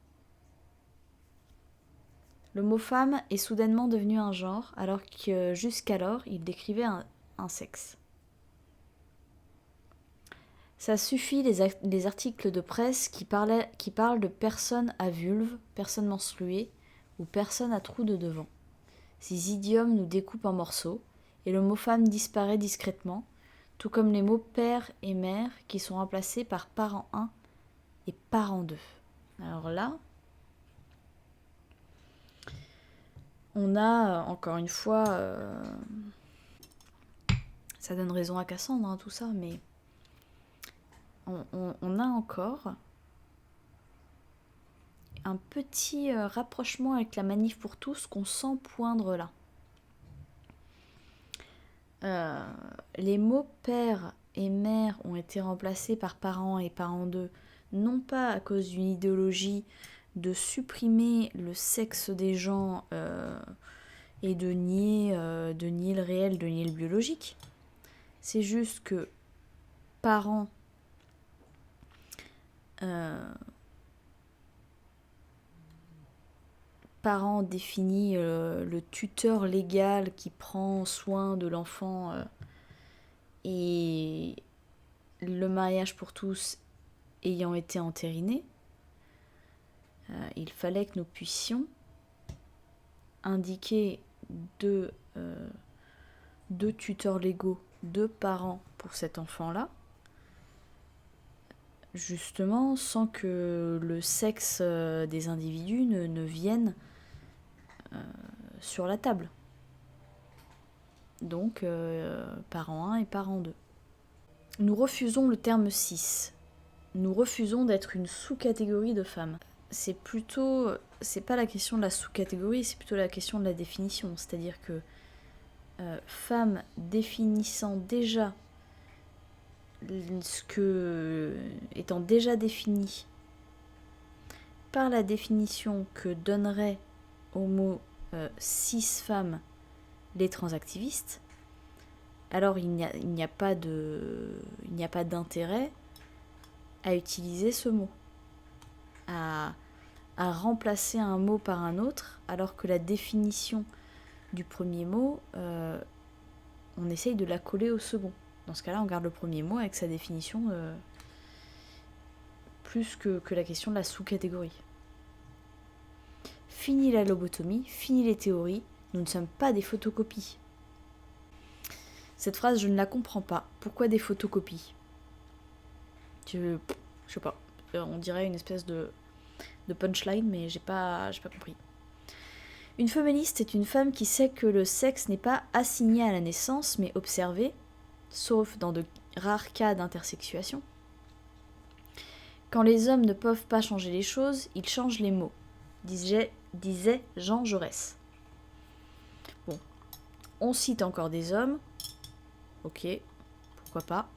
Le mot femme est soudainement devenu un genre, alors que jusqu'alors il décrivait un sexe. Ça suffit les articles de presse qui parlent de personnes à vulve, personnes menstruées ou personnes à trous de devant. Ces idiomes nous découpent en morceaux et le mot femme disparaît discrètement, tout comme les mots père et mère qui sont remplacés par parent 1 et parent 2. Alors là, on a encore une fois, ça donne raison à Cassandre, hein, tout ça, mais on a encore un petit rapprochement avec la manif pour tous qu'on sent poindre là. Les mots père et mère ont été remplacés par parent et parent 2, non pas à cause d'une idéologie de supprimer le sexe des gens et de nier le réel, de nier le biologique, C'est juste que parents définit le tuteur légal qui prend soin de l'enfant et le mariage pour tous ayant été entériné, il fallait que nous puissions indiquer deux tuteurs légaux, deux parents pour cet enfant-là, justement sans que le sexe des individus ne vienne sur la table. Donc, parent 1 et parent 2. Nous refusons le terme cis. Nous refusons d'être une sous-catégorie de femmes. C'est pas la question de la sous-catégorie, c'est plutôt la question de la définition. C'est-à-dire que femme définissant déjà ce que étant déjà défini par la définition que donnerait au mot cis femmes les transactivistes, alors il n'y a pas d'intérêt à utiliser ce mot, à remplacer un mot par un autre, alors que la définition du premier mot, on essaye de la coller au second. Dans ce cas-là, on garde le premier mot avec sa définition plus que la question de la sous-catégorie. Fini la lobotomie, fini les théories, nous ne sommes pas des photocopies. Cette phrase, je ne la comprends pas. Pourquoi des photocopies ? Je sais pas. On dirait une espèce de punchline, mais j'ai pas compris. Une féministe est une femme qui sait que le sexe n'est pas assigné à la naissance, mais observé, sauf dans de rares cas d'intersexuation. Quand les hommes ne peuvent pas changer les choses, ils changent les mots, disait Jean Jaurès. Bon, on cite encore des hommes, ok, pourquoi pas.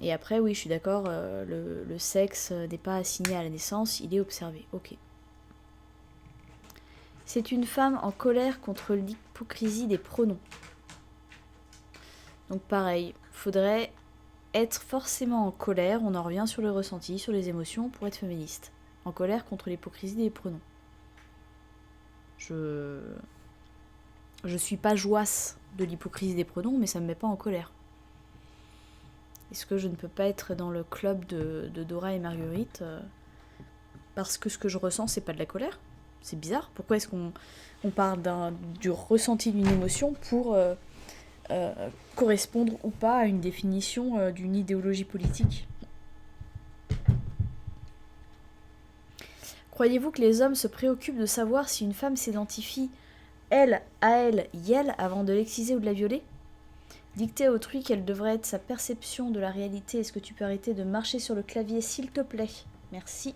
Et après, oui, je suis d'accord, le sexe n'est pas assigné à la naissance, il est observé, ok. C'est une femme en colère contre l'hypocrisie des pronoms. Donc pareil, faudrait être forcément en colère, on en revient sur le ressenti, sur les émotions, pour être féministe. En colère contre l'hypocrisie des pronoms. Je suis pas joasse de l'hypocrisie des pronoms, mais ça me met pas en colère. Est-ce que je ne peux pas être dans le club de Dora et Marguerite parce que ce que je ressens, c'est pas de la colère ? C'est bizarre. Pourquoi est-ce qu'on parle du ressenti d'une émotion pour correspondre ou pas à une définition d'une idéologie politique ? Croyez-vous que les hommes se préoccupent de savoir si une femme s'identifie elle à elle, yel, avant de l'exciser ou de la violer ? Dicter à autrui quelle devrait être sa perception de la réalité. Est-ce que tu peux arrêter de marcher sur le clavier, s'il te plaît ? Merci.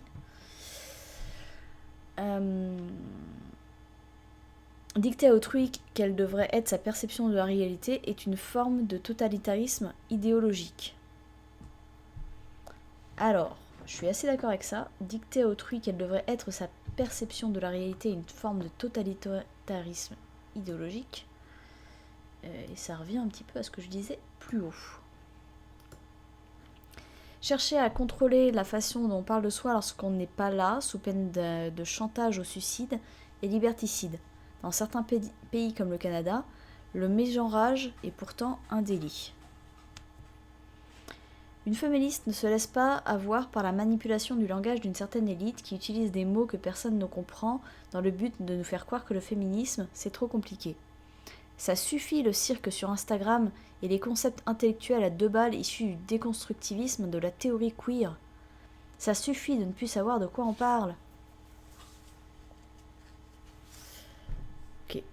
Dicter à autrui quelle devrait être sa perception de la réalité est une forme de totalitarisme idéologique. Alors, je suis assez d'accord avec ça. Dicter à autrui quelle devrait être sa perception de la réalité est une forme de totalitarisme idéologique. Et ça revient un petit peu à ce que je disais plus haut. Chercher à contrôler la façon dont on parle de soi lorsqu'on n'est pas là, sous peine de chantage au suicide, est liberticide. Dans certains pays comme le Canada, le mégenrage est pourtant un délit. Une féministe ne se laisse pas avoir par la manipulation du langage d'une certaine élite qui utilise des mots que personne ne comprend dans le but de nous faire croire que le féminisme, c'est trop compliqué. Ça suffit le cirque sur Instagram et les concepts intellectuels à 2 balles issus du déconstructivisme de la théorie queer. Ça suffit de ne plus savoir de quoi on parle. Ok.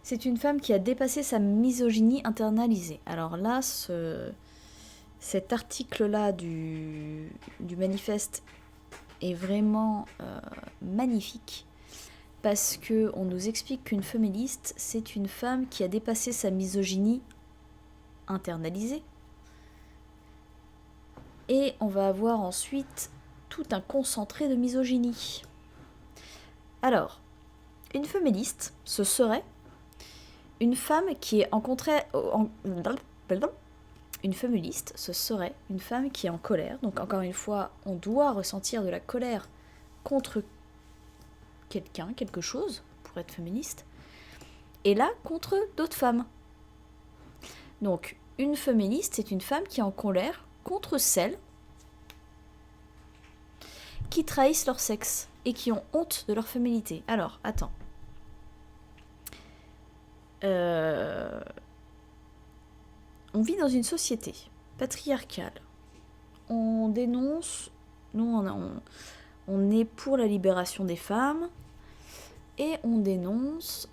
C'est une femme qui a dépassé sa misogynie internalisée. Alors là, cet article-là du manifeste est vraiment magnifique. Parce qu'on nous explique qu'une féministe, c'est une femme qui a dépassé sa misogynie internalisée. Et on va avoir ensuite tout un concentré de misogynie. Alors, Une féministe, ce serait une femme qui est Une féministe, ce serait une femme qui est en colère. Donc encore une fois, on doit ressentir de la colère contre quelqu'un, quelque chose, pour être féministe. Et là, contre d'autres femmes. Donc, une féministe, c'est une femme qui est en colère contre celles qui trahissent leur sexe et qui ont honte de leur féminité. Alors, attends. On vit dans une société patriarcale. On dénonce, nous on est pour la libération des femmes et on dénonce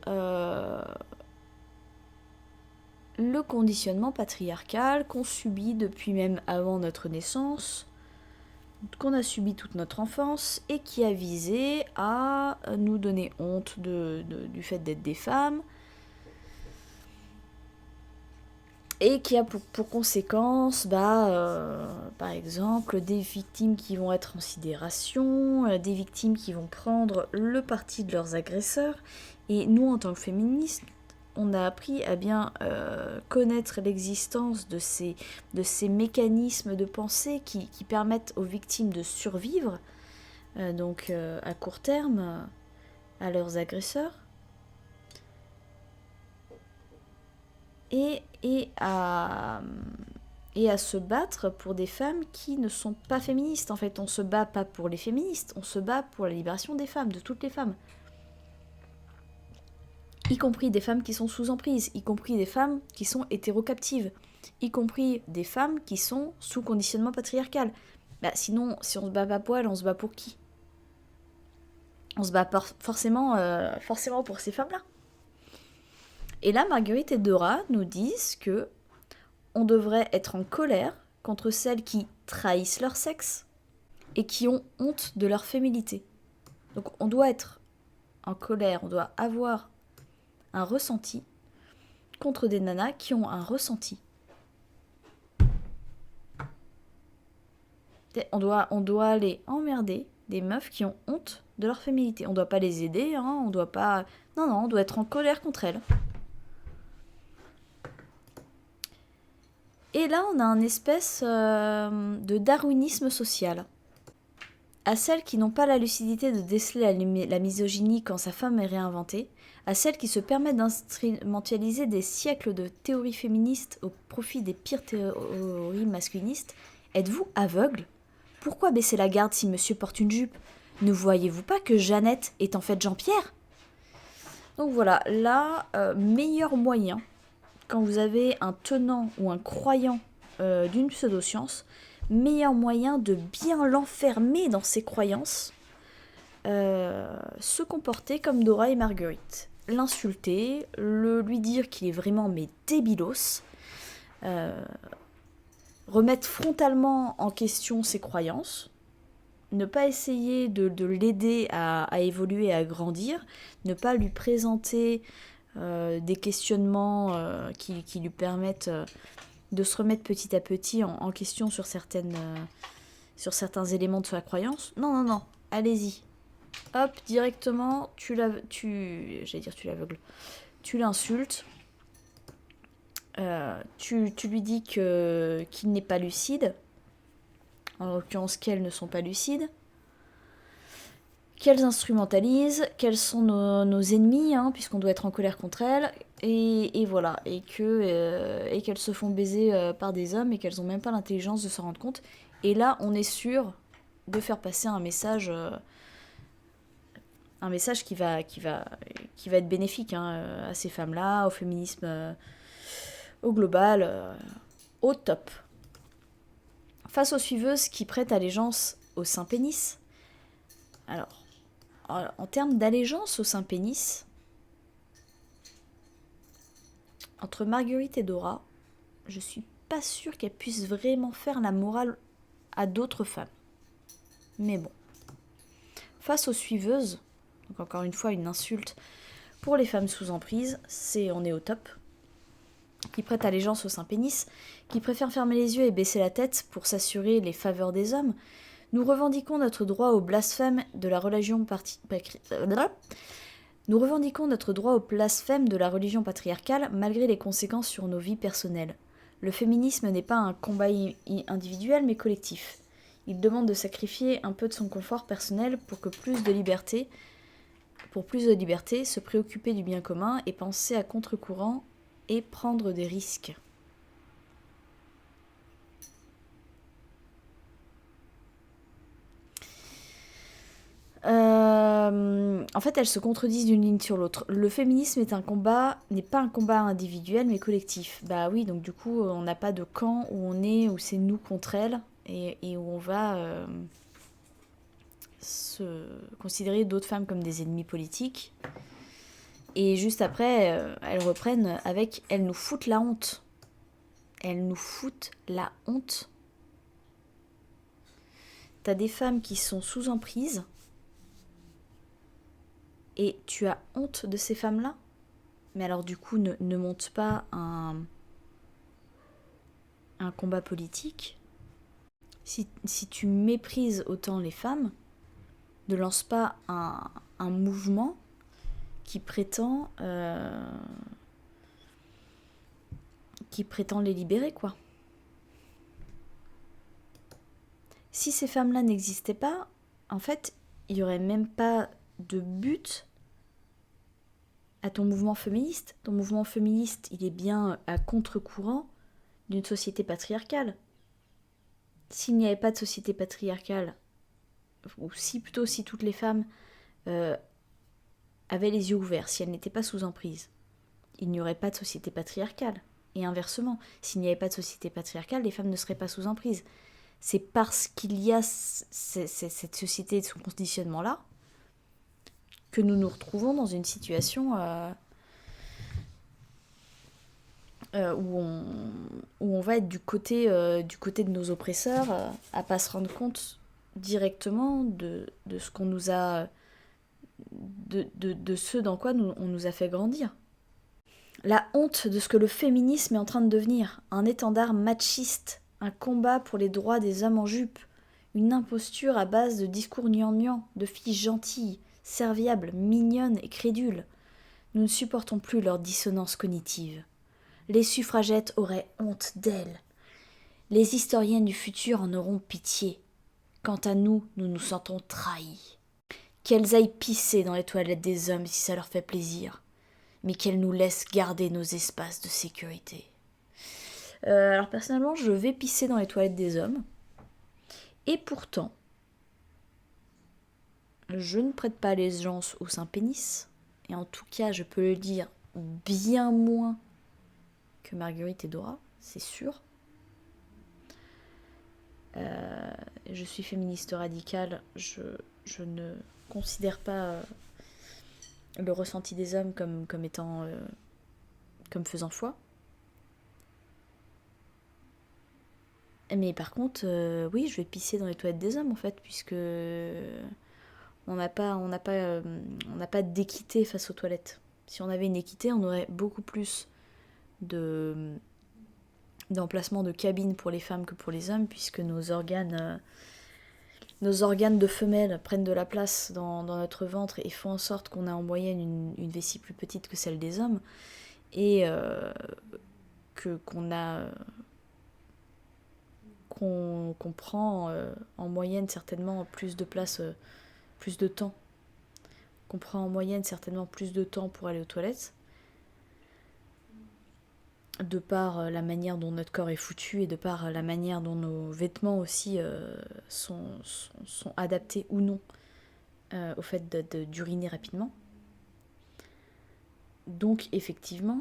le conditionnement patriarcal qu'on subit depuis même avant notre naissance, qu'on a subi toute notre enfance et qui a visé à nous donner honte du fait d'être des femmes et qui a pour conséquence, par exemple, des victimes qui vont être en sidération, des victimes qui vont prendre le parti de leurs agresseurs. Et nous, en tant que féministes, on a appris à bien connaître l'existence de ces mécanismes de pensée qui permettent aux victimes de survivre, à court terme, à leurs agresseurs. Et à se battre pour des femmes qui ne sont pas féministes. En fait, on se bat pas pour les féministes, on se bat pour la libération des femmes, de toutes les femmes. Y compris des femmes qui sont sous emprise, y compris des femmes qui sont hétérocaptives, y compris des femmes qui sont sous conditionnement patriarcal. Sinon, si on se bat pas pour elles, on se bat pour qui ? On se bat forcément pour ces femmes-là. Et là, Marguerite et Dora nous disent que on devrait être en colère contre celles qui trahissent leur sexe et qui ont honte de leur féminité. Donc on doit être en colère, on doit avoir un ressenti contre des nanas qui ont un ressenti. On doit aller emmerder des meufs qui ont honte de leur féminité. On doit pas les aider, on doit pas... Non, on doit être en colère contre elles. Et là, on a un espèce de darwinisme social. À celles qui n'ont pas la lucidité de déceler la misogynie quand sa femme est réinventée, à celles qui se permettent d'instrumentaliser des siècles de théories féministes au profit des pires théories masculinistes, êtes-vous aveugle ? Pourquoi baisser la garde si monsieur porte une jupe ? Ne voyez-vous pas que Jeannette est en fait Jean-Pierre ? Donc voilà, là, meilleur moyen, quand vous avez un tenant ou un croyant d'une pseudo-science, meilleur moyen de bien l'enfermer dans ses croyances, se comporter comme Dora et Marguerite. L'insulter, lui dire qu'il est vraiment débilos, remettre frontalement en question ses croyances, ne pas essayer de l'aider à évoluer, à grandir, ne pas lui présenter des questionnements qui lui permettent de se remettre petit à petit en question sur certains éléments de sa croyance. Non, allez-y. Hop, directement, tu l'aveugles. Tu l'insultes. Tu lui dis qu'il n'est pas lucide. En l'occurrence, qu'elles ne sont pas lucides. Qu'elles instrumentalisent, qu'elles sont nos ennemis, puisqu'on doit être en colère contre elles, et voilà, et qu'elles se font baiser par des hommes et qu'elles n'ont même pas l'intelligence de s'en rendre compte. Et là, on est sûr de faire passer un message qui va être bénéfique à ces femmes-là, au féminisme au global, au top. Face aux suiveuses qui prêtent allégeance au Saint-Pénis, alors, en termes d'allégeance au Saint-Pénis, entre Marguerite et Dora, je suis pas sûre qu'elles puissent vraiment faire la morale à d'autres femmes. Mais bon. Face aux suiveuses, donc encore une fois une insulte pour les femmes sous emprise, on est au top, qui prêtent allégeance au Saint-Pénis, qui préfèrent fermer les yeux et baisser la tête pour s'assurer les faveurs des hommes, nous revendiquons notre droit au blasphème de la religion Nous revendiquons notre droit au blasphème de la religion patriarcale malgré les conséquences sur nos vies personnelles. Le féminisme n'est pas un combat individuel mais collectif. Il demande de sacrifier un peu de son confort personnel pour plus de liberté, se préoccuper du bien commun et penser à contre-courant et prendre des risques. En fait, elles se contredisent d'une ligne sur l'autre. Le féminisme n'est pas un combat individuel, mais collectif. Bah oui, donc du coup, on n'a pas de camp où on est, où c'est nous contre elles, et où on va se considérer d'autres femmes comme des ennemis politiques. Et juste après, elles reprennent avec « elles nous foutent la honte ». Elles nous foutent la honte. T'as des femmes qui sont sous emprise, et tu as honte de ces femmes-là? Mais alors du coup, ne monte pas un combat politique. Si tu méprises autant les femmes, ne lance pas un mouvement qui prétend les libérer, quoi. Si ces femmes-là n'existaient pas, en fait, il n'y aurait même pas de but à ton mouvement féministe. Ton mouvement féministe, il est bien à contre-courant d'une société patriarcale. S'il n'y avait pas de société patriarcale, ou si toutes les femmes avaient les yeux ouverts, si elles n'étaient pas sous emprise, il n'y aurait pas de société patriarcale. Et inversement, s'il n'y avait pas de société patriarcale, les femmes ne seraient pas sous emprise. C'est parce qu'il y a cette société de ce conditionnement-là que nous nous retrouvons dans une situation où on va être du côté de nos oppresseurs, à pas se rendre compte directement de ce qu'on nous a... de ce dans quoi on nous a fait grandir. La honte de ce que le féminisme est en train de devenir, un étendard machiste, un combat pour les droits des hommes en jupe, une imposture à base de discours gnangnan, de filles gentilles, serviables, mignonnes et crédules. Nous ne supportons plus leur dissonance cognitive. Les suffragettes auraient honte d'elles. Les historiennes du futur en auront pitié. Quant à nous, nous nous sentons trahis. Qu'elles aillent pisser dans les toilettes des hommes si ça leur fait plaisir, mais qu'elles nous laissent garder nos espaces de sécurité. Alors personnellement, je vais pisser dans les toilettes des hommes. Et pourtant, je ne prête pas allégeance au Saint-Pénis. Et en tout cas, je peux le dire bien moins que Marguerite et Dora, c'est sûr. Je suis féministe radicale, je ne considère pas le ressenti des hommes comme étant... comme faisant foi. Mais par contre, oui, je vais pisser dans les toilettes des hommes, en fait, puisque on n'a pas d'équité face aux toilettes. Si on avait une équité, on aurait beaucoup plus d'emplacement de cabines pour les femmes que pour les hommes, puisque nos organes de femelles prennent de la place dans notre ventre et font en sorte qu'on a en moyenne une vessie plus petite que celle des hommes, et qu'on prend en moyenne certainement plus de place, plus de temps. Qu'on prend en moyenne certainement plus de temps pour aller aux toilettes, de par la manière dont notre corps est foutu et de par la manière dont nos vêtements aussi sont adaptés ou non au fait d'uriner rapidement. Donc effectivement,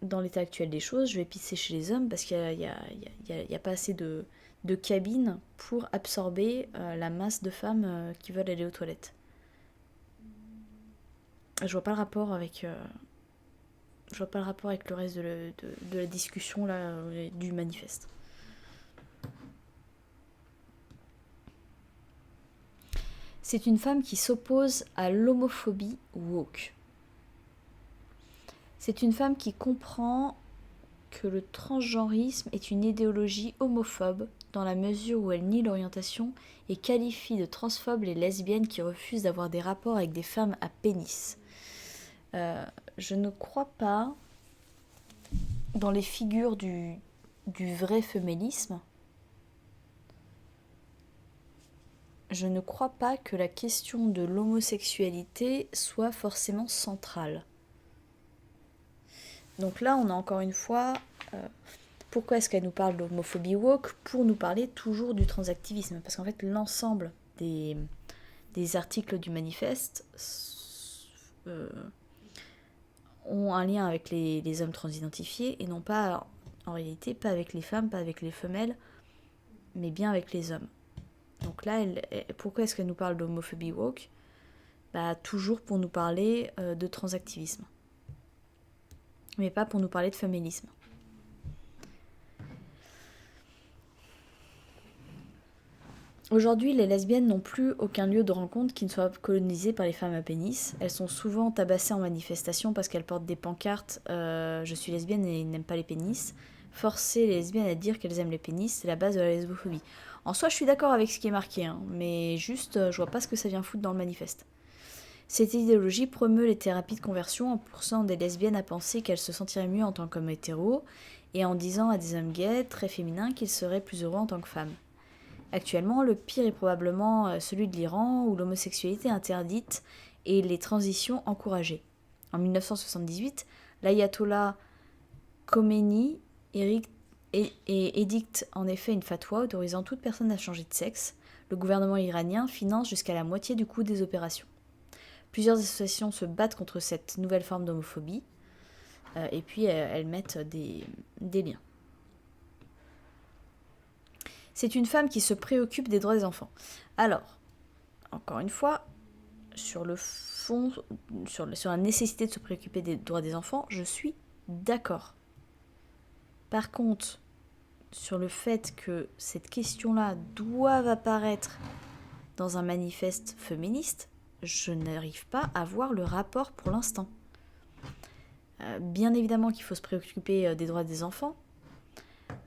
dans l'état actuel des choses, je vais pisser chez les hommes parce qu'il n'y a pas assez de cabines pour absorber la masse de femmes qui veulent aller aux toilettes. Je vois pas le rapport avec le reste de la discussion là, du manifeste. C'est une femme qui s'oppose à l'homophobie woke. C'est une femme qui comprend que le transgenrisme est une idéologie homophobe dans la mesure où elle nie l'orientation et qualifie de transphobes les lesbiennes qui refusent d'avoir des rapports avec des femmes à pénis. Je ne crois pas dans les figures du vrai féminisme. Je ne crois pas que la question de l'homosexualité soit forcément centrale. Donc là, on a encore une fois, pourquoi est-ce qu'elle nous parle d'homophobie woke? Pour nous parler toujours du transactivisme. Parce qu'en fait, l'ensemble des articles du manifeste ont un lien avec les hommes transidentifiés et non pas, en réalité, pas avec les femmes, pas avec les femelles, mais bien avec les hommes. Donc là, pourquoi est-ce qu'elle nous parle d'homophobie woke? Toujours pour nous parler de transactivisme. Mais pas pour nous parler de féminisme. Aujourd'hui, les lesbiennes n'ont plus aucun lieu de rencontre qui ne soit colonisé par les femmes à pénis. Elles sont souvent tabassées en manifestation parce qu'elles portent des pancartes « Je suis lesbienne et n'aime pas les pénis ». Forcer les lesbiennes à dire qu'elles aiment les pénis, c'est la base de la lesbophobie. En soi, je suis d'accord avec ce qui est marqué, mais juste, je vois pas ce que ça vient foutre dans le manifeste. Cette idéologie promeut les thérapies de conversion en poussant des lesbiennes à penser qu'elles se sentiraient mieux en tant qu'hommes hétéros et en disant à des hommes gays, très féminins, qu'ils seraient plus heureux en tant que femmes. Actuellement, le pire est probablement celui de l'Iran, où l'homosexualité est interdite et les transitions encouragées. En 1978, l'ayatollah Khomeini édicte en effet une fatwa autorisant toute personne à changer de sexe. Le gouvernement iranien finance jusqu'à la moitié du coût des opérations. Plusieurs associations se battent contre cette nouvelle forme d'homophobie, et puis elles mettent des liens. C'est une femme qui se préoccupe des droits des enfants. Alors, encore une fois, sur le fond, sur la nécessité de se préoccuper des droits des enfants, je suis d'accord. Par contre, sur le fait que cette question-là doive apparaître dans un manifeste féministe, je n'arrive pas à voir le rapport pour l'instant. Bien évidemment qu'il faut se préoccuper des droits des enfants,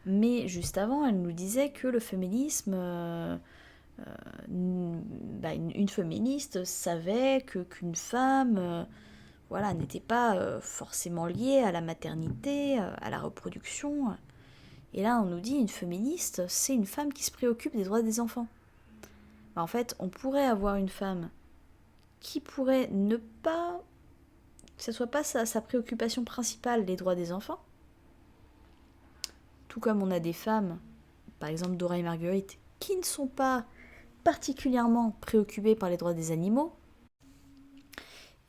mais juste avant, elle nous disait que le féminisme, une féministe savait qu'une femme n'était pas forcément liée à la maternité, à la reproduction. Et là, on nous dit une féministe, c'est une femme qui se préoccupe des droits des enfants. En fait, on pourrait avoir une femme qui pourrait ne pas... que ce soit pas sa préoccupation principale, les droits des enfants. Tout comme on a des femmes, par exemple Dora et Marguerite, qui ne sont pas particulièrement préoccupées par les droits des animaux.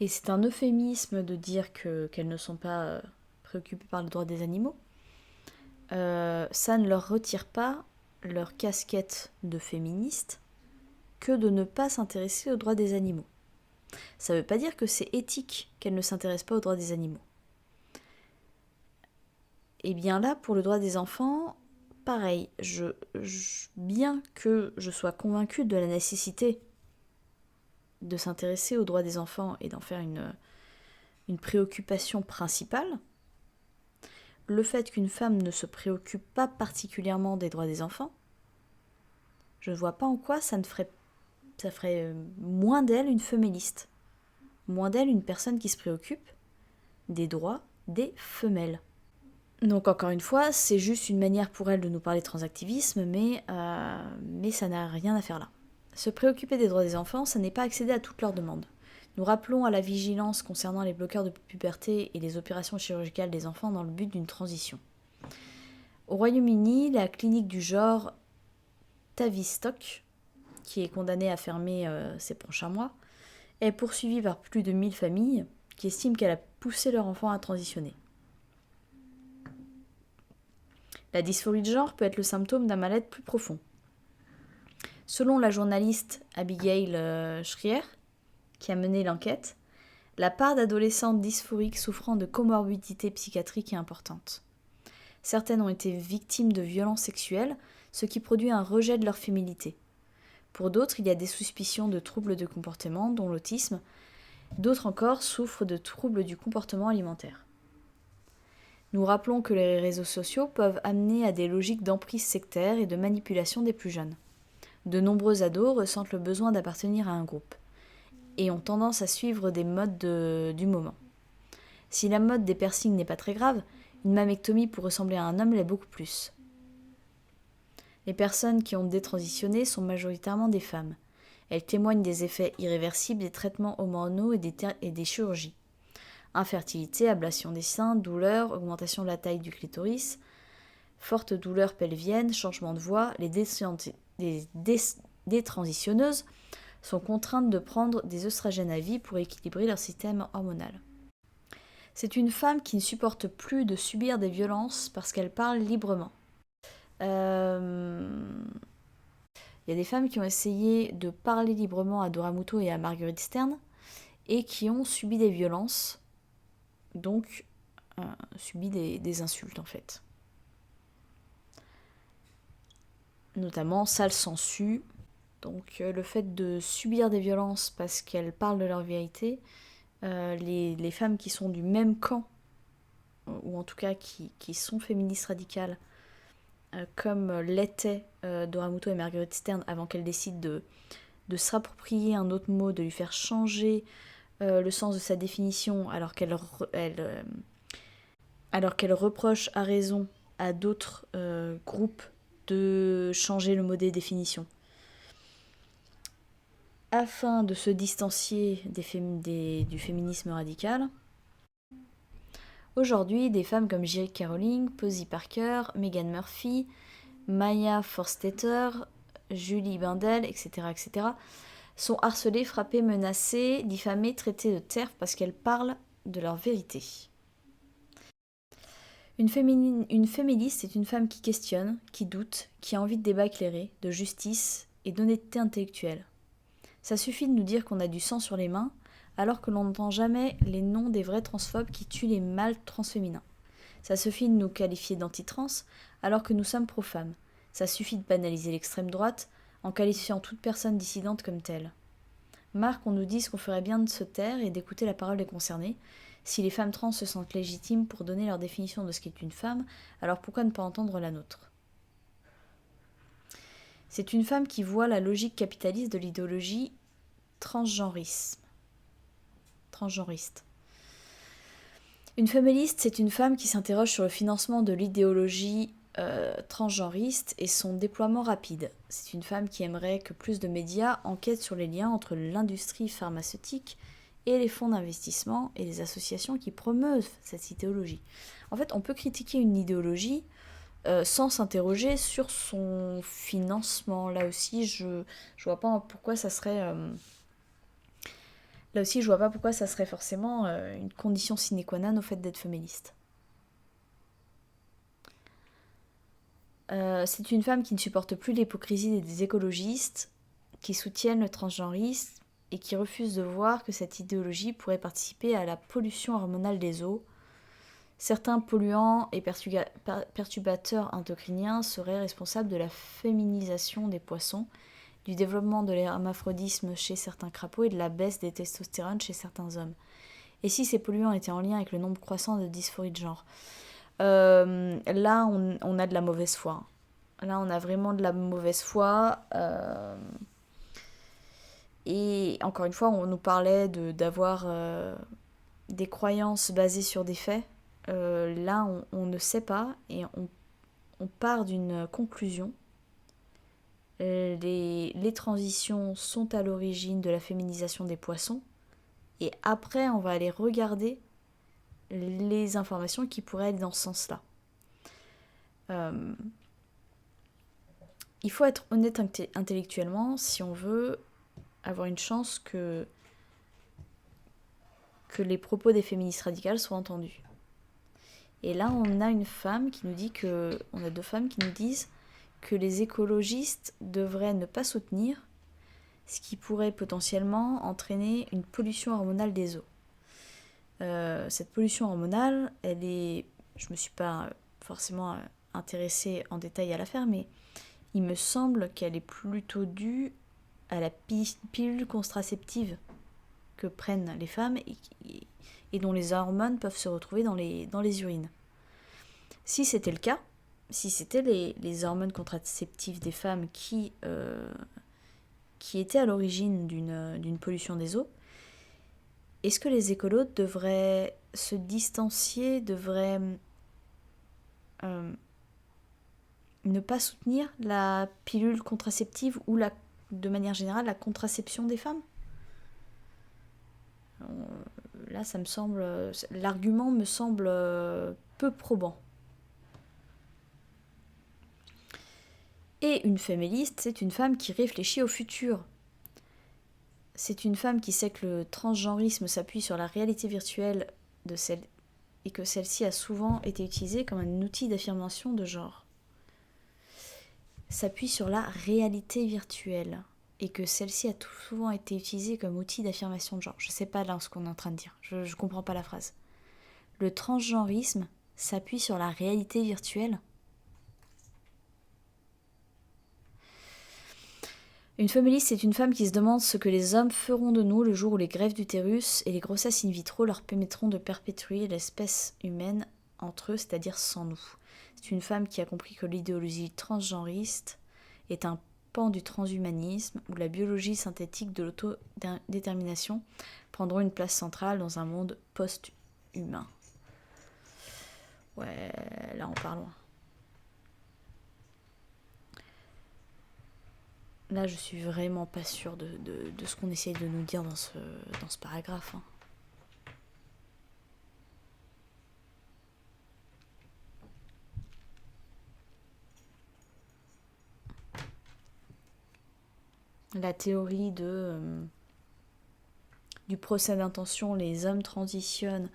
Et c'est un euphémisme de dire qu'elles ne sont pas préoccupées par les droits des animaux. Ça ne leur retire pas leur casquette de féministe que de ne pas s'intéresser aux droits des animaux. Ça ne veut pas dire que c'est éthique qu'elles ne s'intéressent pas aux droits des animaux. Et bien là, pour le droit des enfants, pareil, bien que je sois convaincue de la nécessité de s'intéresser aux droits des enfants et d'en faire une préoccupation principale, le fait qu'une femme ne se préoccupe pas particulièrement des droits des enfants, je ne vois pas en quoi ça ferait moins d'elle une féministe, moins d'elle une personne qui se préoccupe des droits des femelles. Donc encore une fois, c'est juste une manière pour elle de nous parler de transactivisme, mais ça n'a rien à faire là. Se préoccuper des droits des enfants, ça n'est pas accéder à toutes leurs demandes. Nous rappelons à la vigilance concernant les bloqueurs de puberté et les opérations chirurgicales des enfants dans le but d'une transition. Au Royaume-Uni, la clinique du genre Tavistock, qui est condamnée à fermer ces prochains mois, est poursuivie par plus de 1000 familles qui estiment qu'elle a poussé leur enfant à transitionner. La dysphorie de genre peut être le symptôme d'un mal-être plus profond. Selon la journaliste Abigail Shrier, qui a mené l'enquête, la part d'adolescentes dysphoriques souffrant de comorbidités psychiatriques est importante. Certaines ont été victimes de violences sexuelles, ce qui produit un rejet de leur féminité. Pour d'autres, il y a des suspicions de troubles de comportement, dont l'autisme. D'autres encore souffrent de troubles du comportement alimentaire. Nous rappelons que les réseaux sociaux peuvent amener à des logiques d'emprise sectaire et de manipulation des plus jeunes. De nombreux ados ressentent le besoin d'appartenir à un groupe et ont tendance à suivre des modes du moment. Si la mode des piercings n'est pas très grave, une mammectomie pour ressembler à un homme l'est beaucoup plus. Les personnes qui ont détransitionné sont majoritairement des femmes. Elles témoignent des effets irréversibles des traitements hormonaux et des chirurgies. Infertilité, ablation des seins, douleurs, augmentation de la taille du clitoris, fortes douleurs pelviennes, changement de voix, les détransitionneuses sont contraintes de prendre des œstrogènes à vie pour équilibrer leur système hormonal. C'est une femme qui ne supporte plus de subir des violences parce qu'elle parle librement. Il y a des femmes qui ont essayé de parler librement à Doramuto et à Marguerite Stern et qui ont subi des violences, donc subi des insultes en fait. Notamment sale sensu. Donc le fait de subir des violences parce qu'elles parlent de leur vérité, les femmes qui sont du même camp, ou en tout cas qui sont féministes radicales, comme l'étaient Doramuto et Marguerite Stern avant qu'elles décident de s'approprier un autre mot, de lui faire changer le sens de sa définition, alors qu'elle reproche à raison à d'autres groupes de changer le mot des définitions. Afin de se distancier du féminisme radical, aujourd'hui, des femmes comme J.K. Rowling, Posey Parker, Meghan Murphy, Maya Forstater, Julie Bindel, etc., sont harcelées, frappées, menacées, diffamées, traitées de TERF parce qu'elles parlent de leur vérité. Une féministe est une femme qui questionne, qui doute, qui a envie de débats éclairés, de justice et d'honnêteté intellectuelle. Ça suffit de nous dire qu'on a du sang sur les mains, alors que l'on n'entend jamais les noms des vrais transphobes qui tuent les mâles transféminins. Ça suffit de nous qualifier d'anti-trans, alors que nous sommes pro-femmes. Ça suffit de banaliser l'extrême droite, en qualifiant toute personne dissidente comme telle. Marc, on nous dit qu'on ferait bien de se taire et d'écouter la parole des concernés. Si les femmes trans se sentent légitimes pour donner leur définition de ce qu'est une femme, alors pourquoi ne pas entendre la nôtre ? C'est une femme qui voit la logique capitaliste de l'idéologie transgenriste. Une féministe, c'est une femme qui s'interroge sur le financement de l'idéologie transgenriste et son déploiement rapide. C'est une femme qui aimerait que plus de médias enquêtent sur les liens entre l'industrie pharmaceutique et les fonds d'investissement et les associations qui promeuvent cette idéologie. En fait, on peut critiquer une idéologie sans s'interroger sur son financement. Là aussi, je vois pas pourquoi ça serait... Là aussi, je vois pas pourquoi ça serait forcément une condition sine qua non au fait d'être féministe. C'est une femme qui ne supporte plus l'hypocrisie des écologistes, qui soutiennent le transgenrisme et qui refuse de voir que cette idéologie pourrait participer à la pollution hormonale des eaux. Certains polluants et perturbateurs endocriniens seraient responsables de la féminisation des poissons, du développement de l'hermaphrodisme chez certains crapauds et de la baisse des testostérones chez certains hommes. Et si ces polluants étaient en lien avec le nombre croissant de dysphorie de genre ? Là, on a de la mauvaise foi. Là, on a vraiment de la mauvaise foi. Et encore une fois, on nous parlait d'avoir des croyances basées sur des faits. Là, on ne sait pas et on part d'une conclusion. Les transitions sont à l'origine de la féminisation des poissons. Et après, on va aller regarder les informations qui pourraient aller dans ce sens-là. Il faut être honnête intellectuellement si on veut avoir une chance que les propos des féministes radicales soient entendus. Et là, on a une femme qui nous dit que... On a deux femmes qui nous disent que les écologistes devraient ne pas soutenir, ce qui pourrait potentiellement entraîner une pollution hormonale des eaux. Cette pollution hormonale, elle est... Je ne me suis pas forcément intéressée en détail à l'affaire, mais il me semble qu'elle est plutôt due à la pilule contraceptive que prennent les femmes et dont les hormones peuvent se retrouver dans les urines. Si c'était le cas, si c'était les hormones contraceptives des femmes qui étaient à l'origine d'une pollution des eaux, est-ce que les écolos devraient se distancier, devraient ne pas soutenir la pilule contraceptive ou de manière générale la contraception des femmes? Là, l'argument me semble peu probant. Et une féministe, c'est une femme qui réfléchit au futur. C'est une femme qui sait que le transgenrisme s'appuie sur la réalité virtuelle de celle et que celle-ci a souvent été utilisée comme un outil d'affirmation de genre. S'appuie sur la réalité virtuelle et que celle-ci a tout souvent été utilisée comme outil d'affirmation de genre. Je sais pas là ce qu'on est en train de dire, je comprends pas la phrase. Le transgenrisme s'appuie sur la réalité virtuelle. Une féministe, c'est une femme qui se demande ce que les hommes feront de nous le jour où les greffes d'utérus et les grossesses in vitro leur permettront de perpétuer l'espèce humaine entre eux, c'est-à-dire sans nous. C'est une femme qui a compris que l'idéologie transgenriste est un pan du transhumanisme où la biologie synthétique de l'autodétermination prendront une place centrale dans un monde post-humain. Ouais, là on part loin. Là, je suis vraiment pas sûre de ce qu'on essaye de nous dire dans ce paragraphe. Hein. La théorie du procès d'intention, les hommes transitionnent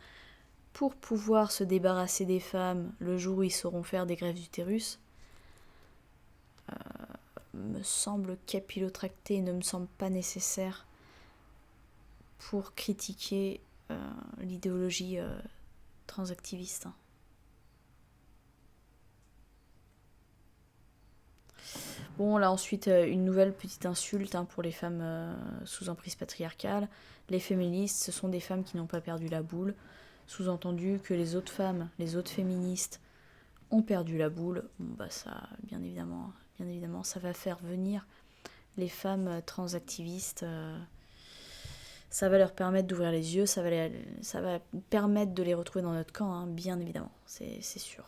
pour pouvoir se débarrasser des femmes le jour où ils sauront faire des greffes d'utérus, me semble capillotracté et ne me semble pas nécessaire pour critiquer l'idéologie transactiviste. Bon, là ensuite, une nouvelle petite insulte pour les femmes sous emprise patriarcale. Les féministes, ce sont des femmes qui n'ont pas perdu la boule. Sous-entendu que les autres femmes, les autres féministes ont perdu la boule. Bon, bah ça, bien évidemment, ça va faire venir les femmes transactivistes. Ça va leur permettre d'ouvrir les yeux, ça va permettre de les retrouver dans notre camp, hein, bien évidemment, c'est sûr.